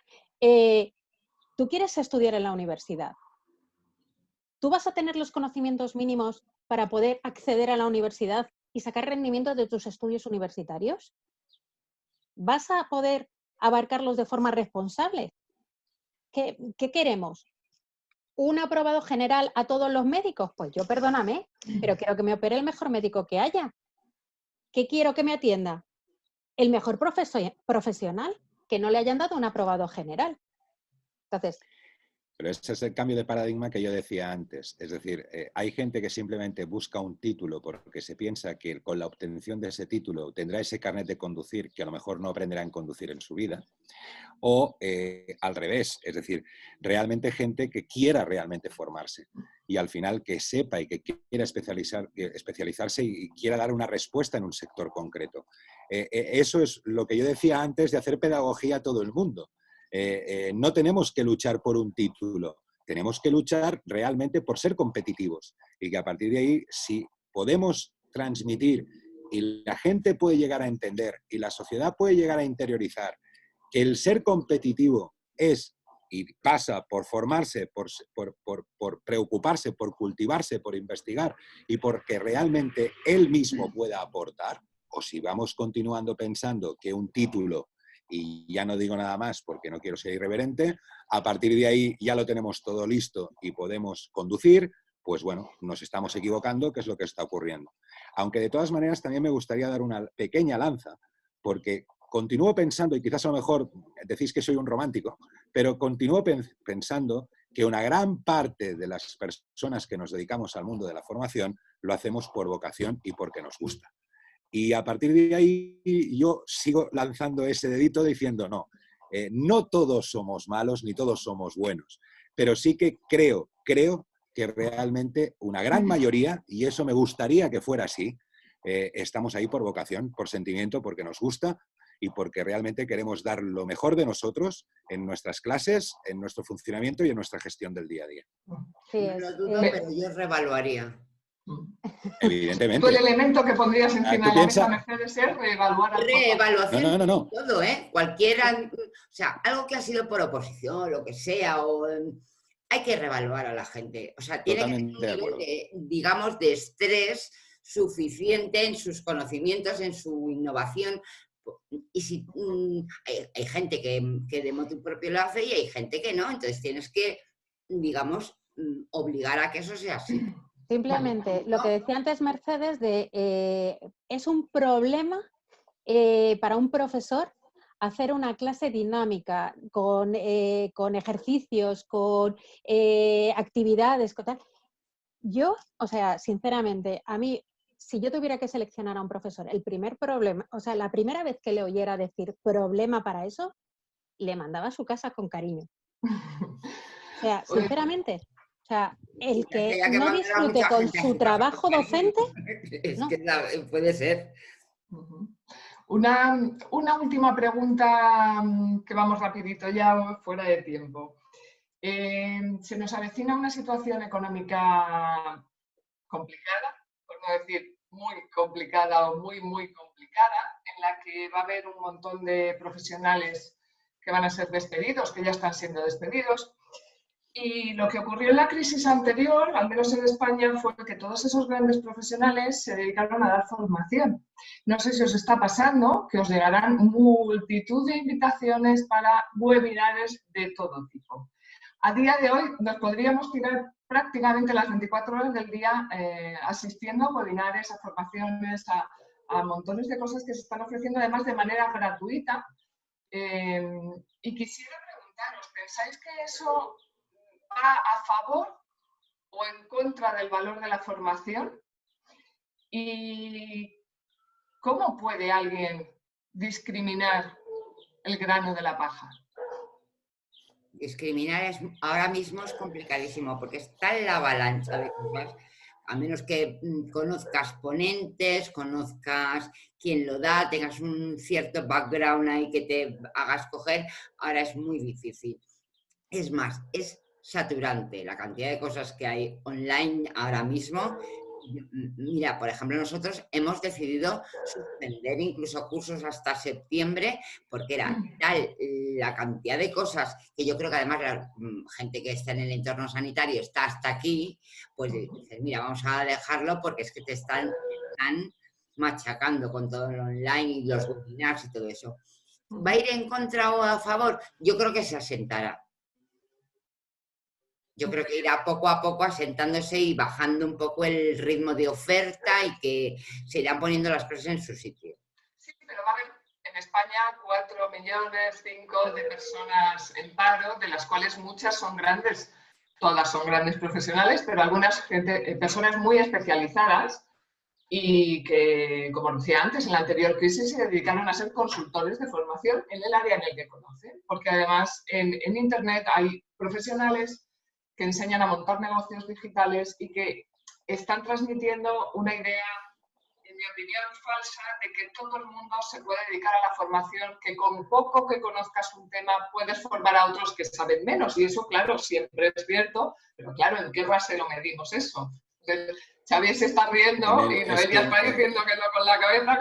tú quieres estudiar en la universidad. ¿Tú vas a tener los conocimientos mínimos para poder acceder a la universidad y sacar rendimiento de tus estudios universitarios? ¿Vas a poder abarcarlos de forma responsable? ¿Qué queremos? ¿Un aprobado general a todos los médicos? Pues yo, perdóname, pero quiero que me opere el mejor médico que haya. ¿Qué quiero que me atienda? El mejor profesional, que no le hayan dado un aprobado general. Entonces, Pero ese es el cambio de paradigma que yo decía antes. Es decir, hay gente que simplemente busca un título porque se piensa que con la obtención de ese título tendrá ese carnet de conducir que a lo mejor no aprenderá a conducir en su vida. O al revés, es decir, realmente gente que quiera realmente formarse y al final que sepa y que quiera especializarse y quiera dar una respuesta en un sector concreto. Eso es lo que yo decía antes de hacer pedagogía a todo el mundo. No tenemos que luchar por un título, tenemos que luchar realmente por ser competitivos y que a partir de ahí, si podemos transmitir y la gente puede llegar a entender y la sociedad puede llegar a interiorizar que el ser competitivo es y pasa por formarse, por preocuparse, por cultivarse, por investigar y porque realmente él mismo pueda aportar, o si vamos continuando pensando que un título, y ya no digo nada más porque no quiero ser irreverente, a partir de ahí ya lo tenemos todo listo y podemos conducir, pues bueno, nos estamos equivocando, que es lo que está ocurriendo. Aunque de todas maneras también me gustaría dar una pequeña lanza, porque continúo pensando, y quizás a lo mejor decís que soy un romántico, pero continúo pensando que una gran parte de las personas que nos dedicamos al mundo de la formación lo hacemos por vocación y porque nos gusta. Y a partir de ahí yo sigo lanzando ese dedito diciendo no, no todos somos malos ni todos somos buenos, pero sí que creo que realmente una gran mayoría, y eso me gustaría que fuera así, estamos ahí por vocación, por sentimiento, porque nos gusta y porque realmente queremos dar lo mejor de nosotros en nuestras clases, en nuestro funcionamiento y en nuestra gestión del día a día. sí, No lo dudo, pero yo revaluaría. Evidentemente. Tú el elemento que pondrías encima de la mesa, Mercedes, es reevaluar al reevaluación no. todo, ¿eh? Cualquiera, o sea, algo que ha sido por oposición, lo que sea, o hay que reevaluar a la gente. O sea, tiene Totalmente que tener un nivel de, digamos, de estrés suficiente en sus conocimientos, en su innovación. Y si hay gente que de motu propio lo hace y hay gente que no, entonces tienes que, digamos, obligar a que eso sea así. Simplemente lo que decía antes Mercedes es un problema para un profesor hacer una clase dinámica con ejercicios, con actividades, con tal. Yo, o sea, sinceramente, a mí, si yo tuviera que seleccionar a un profesor, el primer problema, o sea, la primera vez que le oyera decir problema para eso, le mandaba a su casa con cariño. O sea, sinceramente. O sea, el que no disfrute con su trabajo docente, es no. que puede ser. Una última pregunta que vamos rapidito ya fuera de tiempo. Se nos avecina una situación económica complicada, por no decir muy complicada o muy complicada, en la que va a haber un montón de profesionales que van a ser despedidos, que ya están siendo despedidos. Y lo que ocurrió en la crisis anterior, al menos en España, fue que todos esos grandes profesionales se dedicaron a dar formación. No sé si os está pasando que os llegarán multitud de invitaciones para webinares de todo tipo. A día de hoy nos podríamos tirar prácticamente las 24 horas del día asistiendo a webinares, a formaciones, a montones de cosas que se están ofreciendo además de manera gratuita. Y quisiera preguntaros, ¿pensáis que eso va a favor o en contra del valor de la formación? ¿Y cómo puede alguien discriminar el grano de la paja? Discriminar ahora mismo es complicadísimo porque está en la avalancha de cosas, a menos que conozcas ponentes, conozcas quién lo da, tengas un cierto background ahí que te haga escoger, ahora es muy difícil. Es más, es saturante la cantidad de cosas que hay online ahora mismo. Mira, por ejemplo, nosotros hemos decidido suspender incluso cursos hasta septiembre porque era tal la cantidad de cosas que yo creo que además la gente que está en el entorno sanitario está hasta aquí, pues dices, mira, vamos a dejarlo porque es que te están machacando con todo lo online y los webinars y todo eso. ¿Va a ir en contra o a favor? Yo creo que se asentará. Yo creo que irá poco a poco asentándose y bajando un poco el ritmo de oferta y que se irán poniendo las cosas en su sitio. Sí, pero va a haber, en España 4 millones, 5 de personas en paro, de las cuales muchas son grandes, todas son grandes profesionales, pero algunas personas muy especializadas y que, como decía antes, en la anterior crisis se dedicaron a ser consultores de formación en el área en el que conocen, porque además en Internet hay profesionales que enseñan a montar negocios digitales y que están transmitiendo una idea, en mi opinión, falsa de que todo el mundo se puede dedicar a la formación, que con poco que conozcas un tema puedes formar a otros que saben menos. Y eso, claro, siempre es cierto, pero claro, ¿en qué base lo medimos eso? Entonces, Xavi se está riendo y Noelia está diciendo que no con la cabeza,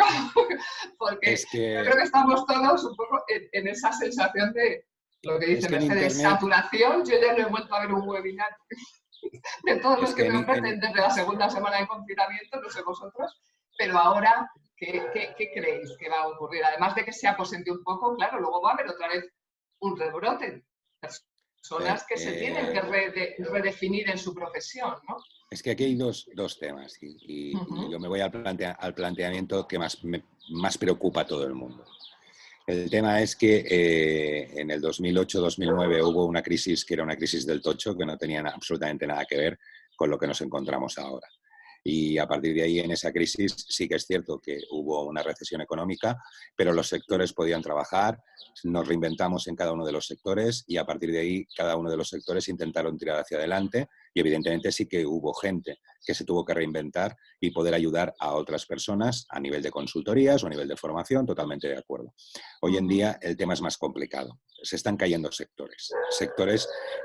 porque yo creo que estamos todos un poco en esa sensación de lo que dice Mercedes, saturación. Yo ya no he vuelto a ver un webinar de todos los que me ofrecen desde la segunda semana de confinamiento, no sé vosotros, pero ahora, ¿qué creéis que va a ocurrir? Además de que se aposente un poco, claro, luego va a haber otra vez un rebrote. Personas que se tienen que redefinir en su profesión, ¿no? Es que aquí hay dos temas y yo me voy al planteamiento que más preocupa a todo el mundo. El tema es que en el 2008-2009 hubo una crisis que era una crisis del tocho, que no tenía absolutamente nada que ver con lo que nos encontramos ahora. Y a partir de ahí, en esa crisis, sí que es cierto que hubo una recesión económica, pero los sectores podían trabajar, nos reinventamos en cada uno de los sectores y a partir de ahí cada uno de los sectores intentaron tirar hacia adelante y evidentemente sí que hubo gente que se tuvo que reinventar y poder ayudar a otras personas a nivel de consultorías o a nivel de formación, totalmente de acuerdo. Hoy en día el tema es más complicado. Se están cayendo sectores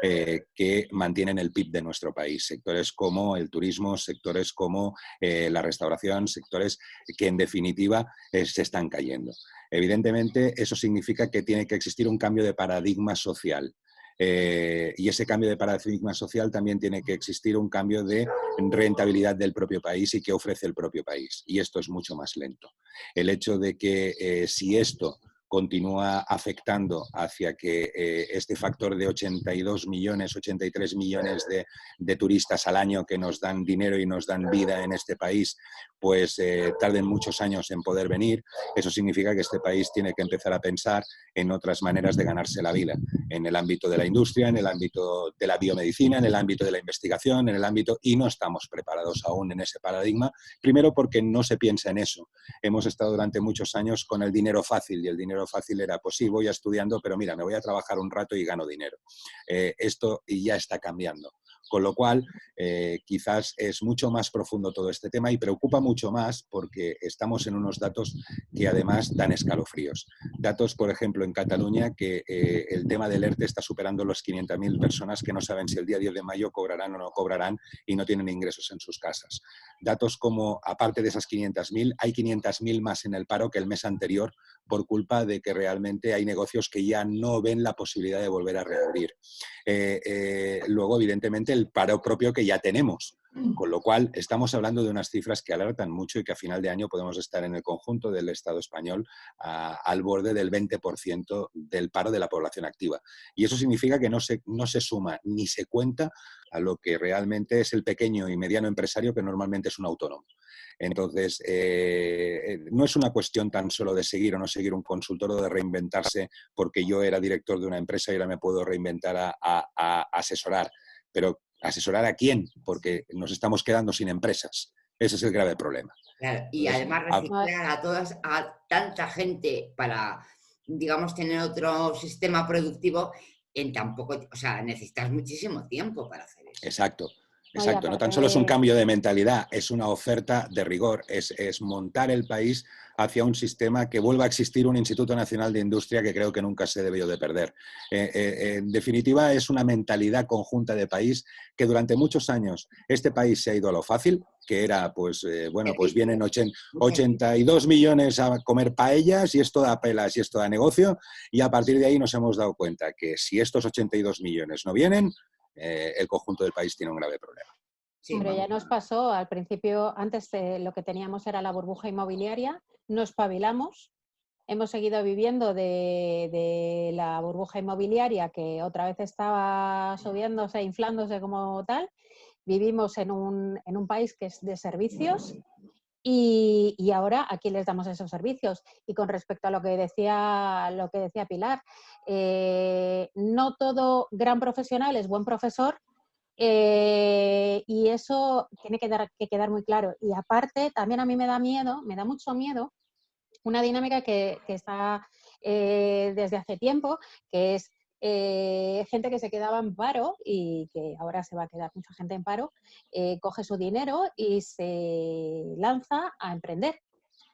que mantienen el PIB de nuestro país, sectores como el turismo, sectores como la restauración, sectores que en definitiva se están cayendo. Evidentemente eso significa que tiene que existir un cambio de paradigma social. Y ese cambio de paradigma social también tiene que existir un cambio de rentabilidad del propio país y que ofrece el propio país. Y esto es mucho más lento. El hecho de que si esto continúa afectando hacia que este factor de 82 millones, 83 millones de turistas al año que nos dan dinero y nos dan vida en este país, pues tarden muchos años en poder venir. Eso significa que este país tiene que empezar a pensar en otras maneras de ganarse la vida, en el ámbito de la industria, en el ámbito de la biomedicina, en el ámbito de la investigación, en el ámbito... Y no estamos preparados aún en ese paradigma, primero porque no se piensa en eso. Hemos estado durante muchos años con el dinero fácil y el dinero fácil era, pues sí, voy estudiando, pero mira, me voy a trabajar un rato y gano dinero. Esto ya está cambiando. Con lo cual, quizás es mucho más profundo todo este tema y preocupa mucho más porque estamos en unos datos que además dan escalofríos. Datos, por ejemplo, en Cataluña, que el tema del ERTE está superando los 500.000 personas que no saben si el día 10 de mayo cobrarán o no cobrarán y no tienen ingresos en sus casas. Datos como, aparte de esas 500.000, hay 500.000 más en el paro que el mes anterior por culpa de que realmente hay negocios que ya no ven la posibilidad de volver a reabrir. Luego, evidentemente, el paro propio que ya tenemos. Con lo cual, estamos hablando de unas cifras que alertan mucho y que a final de año podemos estar en el conjunto del Estado español al borde del 20% del paro de la población activa. Y eso significa que no se suma ni se cuenta a lo que realmente es el pequeño y mediano empresario, que normalmente es un autónomo. Entonces, no es una cuestión tan solo de seguir o no seguir un consultor o de reinventarse porque yo era director de una empresa y ahora me puedo reinventar a asesorar. Pero ¿asesorar a quién? Porque nos estamos quedando sin empresas. Ese es el grave problema. Claro, y además reciclar a tanta gente para, digamos, tener otro sistema productivo en tan poco, o sea, necesitas muchísimo tiempo para hacer eso. Exacto. Exacto, no tan solo es un cambio de mentalidad, es una oferta de rigor, es montar el país hacia un sistema que vuelva a existir un Instituto Nacional de Industria que creo que nunca se debió de perder. En definitiva, es una mentalidad conjunta de país que durante muchos años este país se ha ido a lo fácil, que era, pues, bueno, pues vienen 82 millones a comer paellas y esto da pelas y esto da negocio, y a partir de ahí nos hemos dado cuenta que si estos 82 millones no vienen, el conjunto del país tiene un grave problema. Sí, hombre, ya nos pasó al principio, antes lo que teníamos era la burbuja inmobiliaria, nos espabilamos, hemos seguido viviendo de la burbuja inmobiliaria que otra vez estaba subiéndose, inflándose como tal, vivimos en un país que es de servicios y ahora ¿a quién les damos esos servicios? Y con respecto a lo que decía Pilar, no todo gran profesional es buen profesor, y eso tiene que quedar muy claro. Y aparte, también a mí me da mucho miedo, una dinámica que está desde hace tiempo, que es gente que se quedaba en paro y que ahora se va a quedar mucha gente en paro, coge su dinero y se lanza a emprender.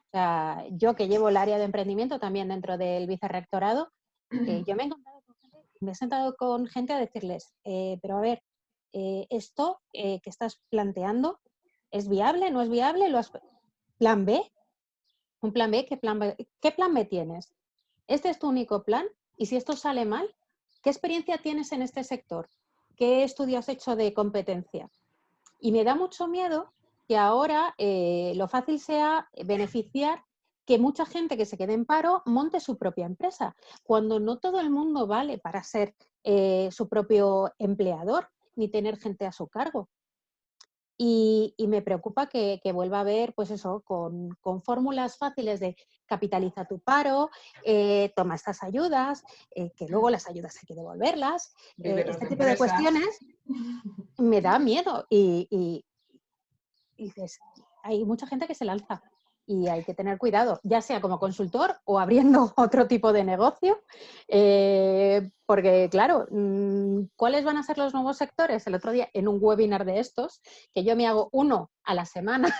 O sea, yo que llevo el área de emprendimiento también dentro del vicerrectorado, yo me he sentado con gente a decirles, pero a ver, esto que estás planteando, ¿es viable? ¿No es viable? ¿Plan B? ¿Un plan B? ¿Qué plan B tienes? ¿Este es tu único plan? Y si esto sale mal, ¿qué experiencia tienes en este sector? ¿Qué estudio has hecho de competencia? Y me da mucho miedo que ahora lo fácil sea beneficiar que mucha gente que se quede en paro monte su propia empresa, cuando no todo el mundo vale para ser su propio empleador ni tener gente a su cargo. Y me preocupa que vuelva a haber, pues eso, con fórmulas fáciles de capitaliza tu paro, toma estas ayudas, que luego las ayudas hay que devolverlas, este tipo de cuestiones me da miedo y dices, hay mucha gente que se lanza y hay que tener cuidado, ya sea como consultor o abriendo otro tipo de negocio, porque claro, ¿cuáles van a ser los nuevos sectores? El otro día en un webinar de estos, que yo me hago uno a la semana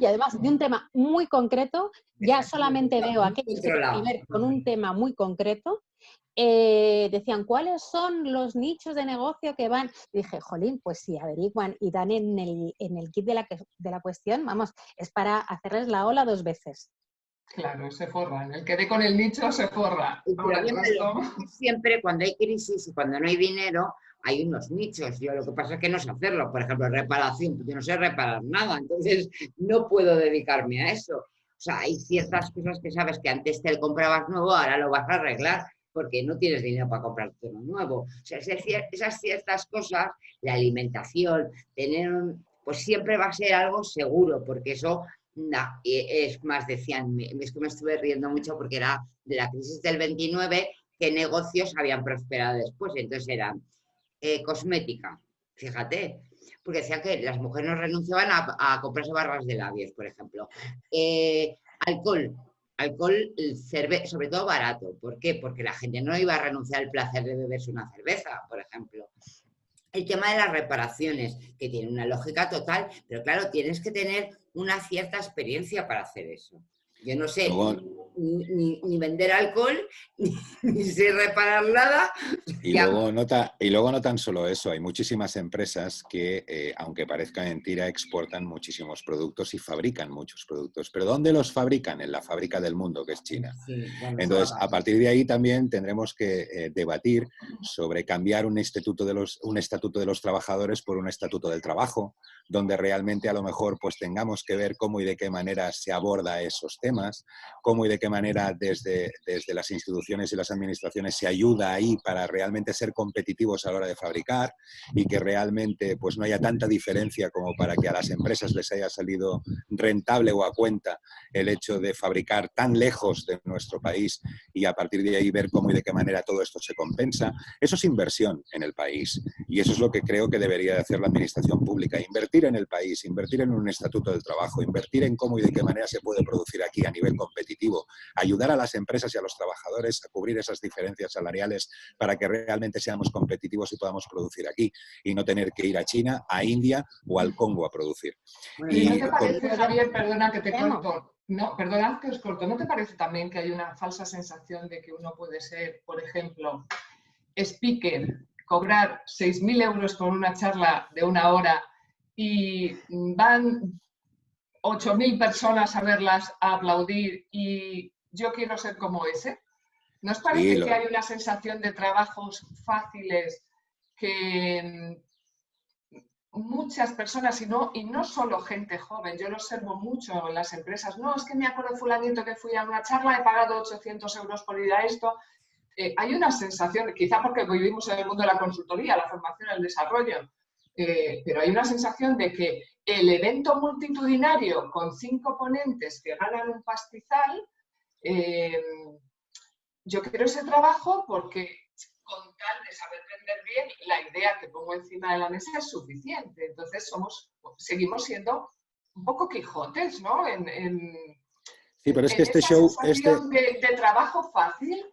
y además de un tema muy concreto, ya solamente veo a aquellos que tienen que ver con un tema muy concreto. Decían, ¿cuáles son los nichos de negocio que van? Y dije, jolín, pues si averiguan y dan en el kit de la cuestión, vamos, es para hacerles la ola 2 veces. Claro, se forran. El que dé con el nicho se forra. Ahora, siempre cuando hay crisis y cuando no hay dinero, hay unos nichos. Yo lo que pasa es que no sé hacerlo. Por ejemplo, reparación, yo no sé reparar nada, entonces no puedo dedicarme a eso. O sea, hay ciertas cosas que sabes que antes te lo comprabas nuevo, ahora lo vas a arreglar, porque no tienes dinero para comprarte uno nuevo. O sea, esas ciertas cosas, la alimentación, pues siempre va a ser algo seguro, porque eso, es más, decían, es que me estuve riendo mucho porque era de la crisis del 29, qué negocios habían prosperado después. Entonces eran cosmética, fíjate, porque decían que las mujeres no renunciaban a comprarse barras de labios, por ejemplo. Alcohol, sobre todo barato. ¿Por qué? Porque la gente no iba a renunciar al placer de beberse una cerveza, por ejemplo. El tema de las reparaciones, que tiene una lógica total, pero claro, tienes que tener una cierta experiencia para hacer eso. Yo no sé ni vender alcohol, ni sé reparar nada. Y luego no tan solo eso, hay muchísimas empresas que, aunque parezca mentira, exportan muchísimos productos y fabrican muchos productos. ¿Pero dónde los fabrican? En la fábrica del mundo, que es China. Sí, bueno, entonces, a partir de ahí también tendremos que debatir sobre cambiar un estatuto de los trabajadores por un estatuto del trabajo, donde realmente a lo mejor pues tengamos que ver cómo y de qué manera se aborda esos temas, cómo y de qué manera desde las instituciones y las administraciones se ayuda ahí para realmente ser competitivos a la hora de fabricar y que realmente pues no haya tanta diferencia como para que a las empresas les haya salido rentable o a cuenta el hecho de fabricar tan lejos de nuestro país y a partir de ahí ver cómo y de qué manera todo esto se compensa. Eso es inversión en el país y eso es lo que creo que debería de hacer la administración pública, invertir en el país, invertir en un estatuto del trabajo, invertir en cómo y de qué manera se puede producir aquí a nivel competitivo, ayudar a las empresas y a los trabajadores a cubrir esas diferencias salariales para que realmente seamos competitivos y podamos producir aquí y no tener que ir a China, a India o al Congo a producir. ¿Y no te parece, Javier, perdona que te corto, perdona que os corto, ¿no te parece también que hay una falsa sensación de que uno puede ser, por ejemplo, speaker, cobrar 6.000 euros por una charla de 1 hora y van 8.000 personas a verlas, a aplaudir y yo quiero ser como ese? ¿No os parece que hay una sensación de trabajos fáciles que muchas personas, y no solo gente joven, yo lo observo mucho en las empresas, no, es que me acuerdo fulanito que fui a una charla, he pagado 800 euros por ir a esto? Hay una sensación, quizá porque vivimos en el mundo de la consultoría, la formación, el desarrollo, pero hay una sensación de que el evento multitudinario con 5 ponentes que ganan un pastizal, yo quiero ese trabajo porque con tal de saber vender bien, la idea que pongo encima de la mesa es suficiente. Entonces seguimos siendo un poco Quijotes, ¿no? Sí, pero es que en este esa show... sensación de trabajo fácil.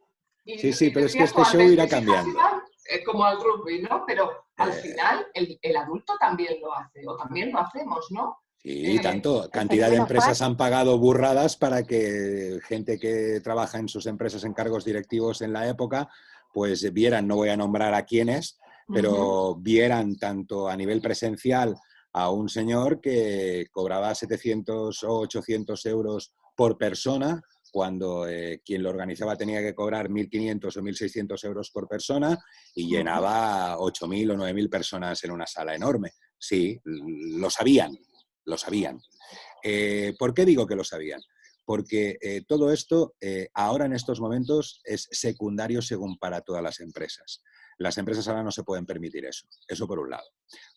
Sí, pero es que decías tú este show antes, irá mis hijas cambiando. iban como al rugby, ¿no? Pero al final el adulto también lo hace, o también lo hacemos, ¿no? Sí, tanto. El Cantidad de fenómeno empresas FAS. han pagado burradas para que gente que trabaja en sus empresas en cargos directivos en la época, pues vieran, no voy a nombrar a quiénes, pero vieran tanto a nivel presencial a un señor que cobraba 700 o 800 euros por persona, cuando quien lo organizaba tenía que cobrar 1.500 o 1.600 euros por persona y llenaba 8.000 o 9.000 personas en una sala enorme. Sí, lo sabían. Lo sabían. ¿Por qué digo que lo sabían? Porque todo esto ahora en estos momentos es secundario según para todas las empresas. Las empresas ahora no se pueden permitir eso. Eso por un lado.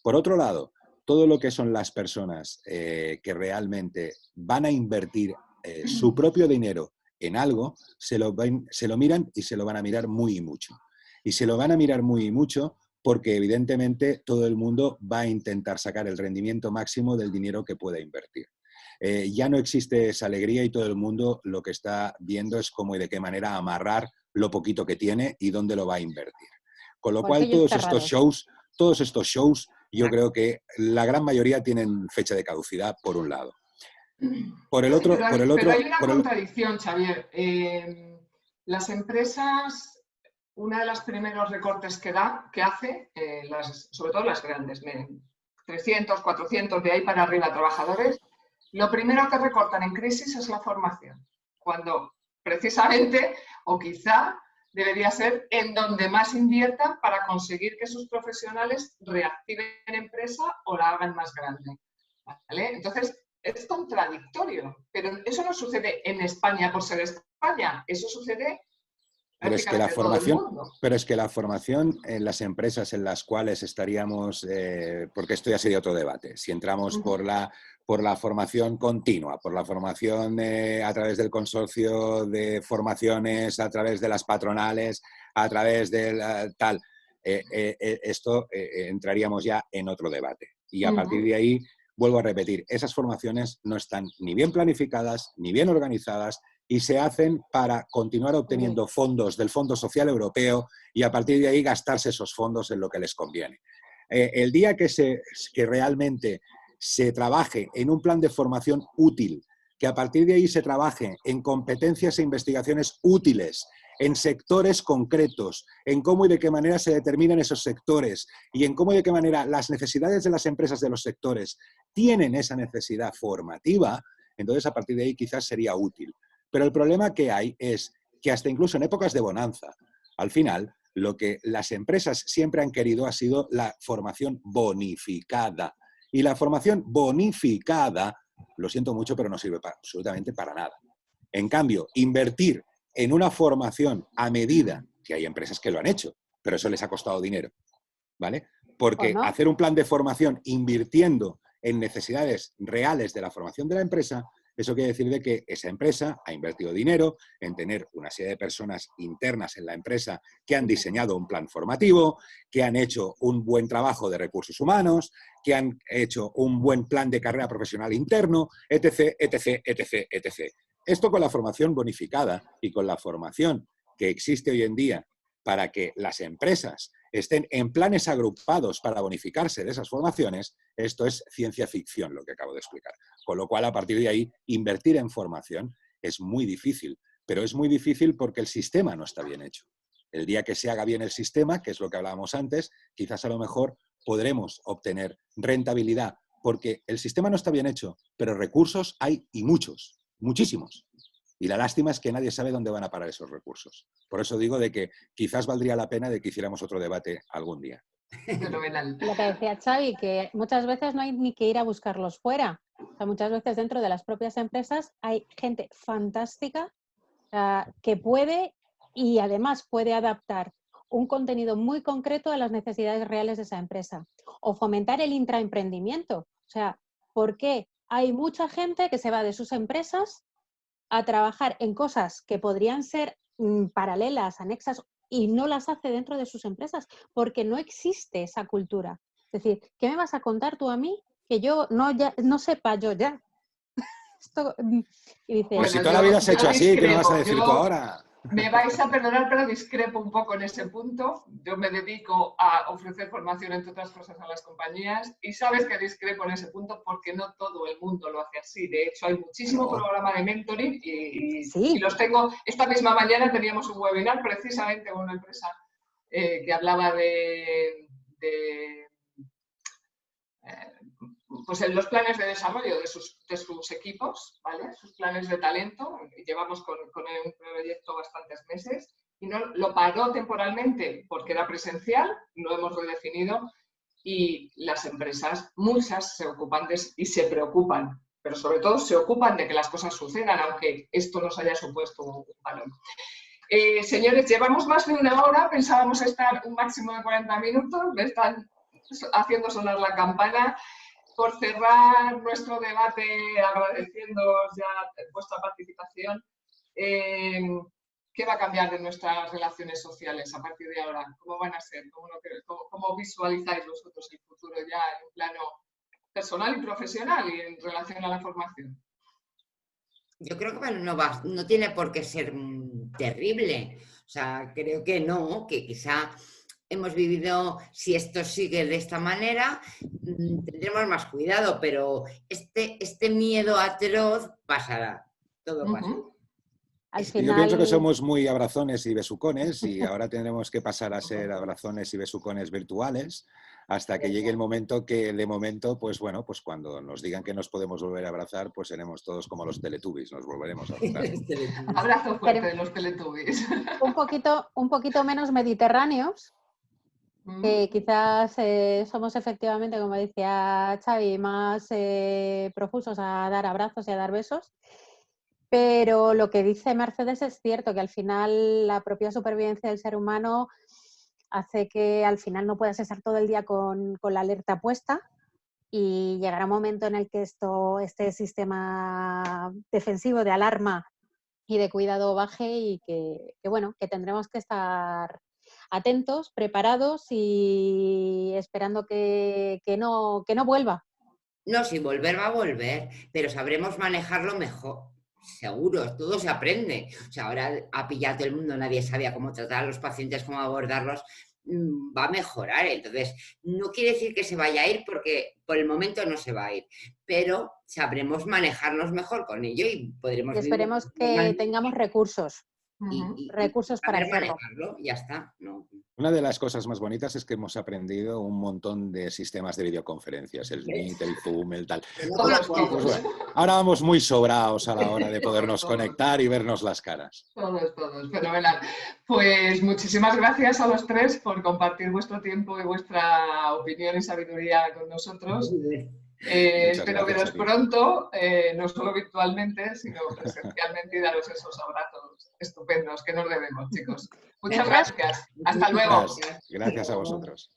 Por otro lado, todo lo que son las personas que realmente van a invertir su propio dinero en algo, se lo miran y se lo van a mirar muy y mucho. Y se lo van a mirar muy y mucho porque evidentemente todo el mundo va a intentar sacar el rendimiento máximo del dinero que pueda invertir. Ya no existe esa alegría y todo el mundo lo que está viendo es cómo y de qué manera amarrar lo poquito que tiene y dónde lo va a invertir. Con lo cual Bolsillos cerrados. todos estos shows, yo creo que la gran mayoría tienen fecha de caducidad, por un lado. Pero hay una contradicción, Xavier. Las empresas, una de las primeros recortes que hace, sobre todo las grandes, 300, 400, de ahí para arriba trabajadores, lo primero que recortan en crisis es la formación, cuando precisamente, o quizá, debería ser en donde más inviertan para conseguir que sus profesionales reactiven empresa o la hagan más grande. ¿Vale? Entonces, es contradictorio, pero eso no sucede en España por ser España, eso sucede Pero es que prácticamente en todo el mundo. pero es que la formación en las empresas en las cuales estaríamos, porque esto ya sería otro debate, si entramos por la formación continua, por la formación a través del consorcio de formaciones, a través de las patronales, a través del tal, esto entraríamos ya en otro debate. Y a partir de ahí, vuelvo a repetir, esas formaciones no están ni bien planificadas, ni bien organizadas, y se hacen para continuar obteniendo fondos del Fondo Social Europeo y a partir de ahí gastarse esos fondos en lo que les conviene. El día que realmente se trabaje en un plan de formación útil, que a partir de ahí se trabaje en competencias e investigaciones útiles, en sectores concretos, en cómo y de qué manera se determinan esos sectores y en cómo y de qué manera las necesidades de las empresas de los sectores tienen esa necesidad formativa, entonces a partir de ahí quizás sería útil. Pero el problema que hay es que hasta incluso en épocas de bonanza, al final, lo que las empresas siempre han querido ha sido la formación bonificada. Y la formación bonificada, lo siento mucho, pero no sirve absolutamente para nada. En cambio, invertir en una formación a medida, que hay empresas que lo han hecho, pero eso les ha costado dinero, ¿vale? Porque hacer un plan de formación invirtiendo en necesidades reales de la formación de la empresa, eso quiere decir de que esa empresa ha invertido dinero en tener una serie de personas internas en la empresa que han diseñado un plan formativo, que han hecho un buen trabajo de recursos humanos, que han hecho un buen plan de carrera profesional interno, etc., etc., etc., etc. Esto con la formación bonificada y con la formación que existe hoy en día para que las empresas estén en planes agrupados para bonificarse de esas formaciones, esto es ciencia ficción lo que acabo de explicar. Con lo cual, a partir de ahí, invertir en formación es muy difícil, pero es muy difícil porque el sistema no está bien hecho. El día que se haga bien el sistema, que es lo que hablábamos antes, quizás a lo mejor podremos obtener rentabilidad, porque el sistema no está bien hecho, pero recursos hay y muchos, muchísimos. Y la lástima es que nadie sabe dónde van a parar esos recursos. Por eso digo de que quizás valdría la pena de que hiciéramos otro debate algún día. Fenomenal. Lo que decía Xavi, que muchas veces no hay ni que ir a buscarlos fuera. O sea, muchas veces dentro de las propias empresas hay gente fantástica que puede y además puede adaptar un contenido muy concreto a las necesidades reales de esa empresa. O fomentar el intraemprendimiento. O sea, por qué hay mucha gente que se va de sus empresas a trabajar en cosas que podrían ser paralelas, anexas, y no las hace dentro de sus empresas, porque no existe esa cultura. Es decir, ¿qué me vas a contar tú a mí que yo no sepa yo ya? Esto, y dices, Pues si Bueno, toda la vida has hecho así, ¿qué me vas a discrepo. decir tú ahora? Me vais a perdonar, pero discrepo un poco en ese punto. Yo me dedico a ofrecer formación, entre otras cosas, a las compañías, y sabes que discrepo en ese punto porque no todo el mundo lo hace así. De hecho, hay muchísimo Claro. programa de mentoring y Sí. los tengo. Esta misma mañana teníamos un webinar precisamente con una empresa que hablaba pues en los planes de desarrollo de sus equipos, ¿vale? Sus planes de talento. Llevamos con un proyecto bastantes meses y no, lo paró temporalmente porque era presencial, lo hemos redefinido y las empresas, muchas se ocupan y se preocupan, pero sobre todo se ocupan de que las cosas sucedan, aunque esto nos haya supuesto un parón. Señores, llevamos más de una hora, pensábamos estar un máximo de 40 minutos, me están haciendo sonar la campana. Por cerrar nuestro debate, agradeciéndoos ya vuestra participación, ¿qué va a cambiar de nuestras relaciones sociales a partir de ahora? ¿Cómo van a ser? ¿Cómo visualizáis vosotros el futuro ya en un plano personal y profesional y en relación a la formación? Yo creo que no tiene por qué ser terrible. O sea, creo que no, que quizá hemos vivido, si esto sigue de esta manera, tendremos más cuidado, pero este miedo atroz pasará, todo pasará. Al Yo final... pienso que somos muy abrazones y besucones y ahora tendremos que pasar a ser abrazones y besucones virtuales hasta que llegue el momento que, de momento, pues bueno, pues cuando nos digan que nos podemos volver a abrazar, pues seremos todos como los Teletubbies, nos volveremos a abrazar. Abrazo fuerte de los Teletubbies. Un poquito menos mediterráneos, que quizás somos efectivamente, como decía Xavi, más profusos a dar abrazos y a dar besos, pero lo que dice Mercedes es cierto, que al final la propia supervivencia del ser humano hace que al final no puedas estar todo el día con la alerta puesta y llegará un momento en el que este sistema defensivo de alarma y de cuidado baje y que tendremos que estar atentos, preparados y esperando que no vuelva. No, si volver va a volver, pero sabremos manejarlo mejor. Seguro, todo se aprende. O sea, ahora ha pillado todo el mundo, nadie sabía cómo tratar a los pacientes, cómo abordarlos. Va a mejorar. Entonces, no quiere decir que se vaya a ir porque por el momento no se va a ir, pero sabremos manejarnos mejor con ello y podremos... Y esperemos que tengamos recursos. Recursos para hacerlo. Manejarlo, ya está, ¿no? Una de las cosas más bonitas es que hemos aprendido un montón de sistemas de videoconferencias, el Meet, el Zoom, el tal. Todos. Pues bueno, ahora vamos muy sobrados a la hora de podernos conectar y vernos las caras. Todos, fenomenal. Pues muchísimas gracias a los tres por compartir vuestro tiempo y vuestra opinión y sabiduría con nosotros. Espero veros pronto, no solo virtualmente, sino presencialmente y daros esos abrazos estupendos que nos debemos, chicos. Muchas gracias. Hasta luego. Gracias a vosotros.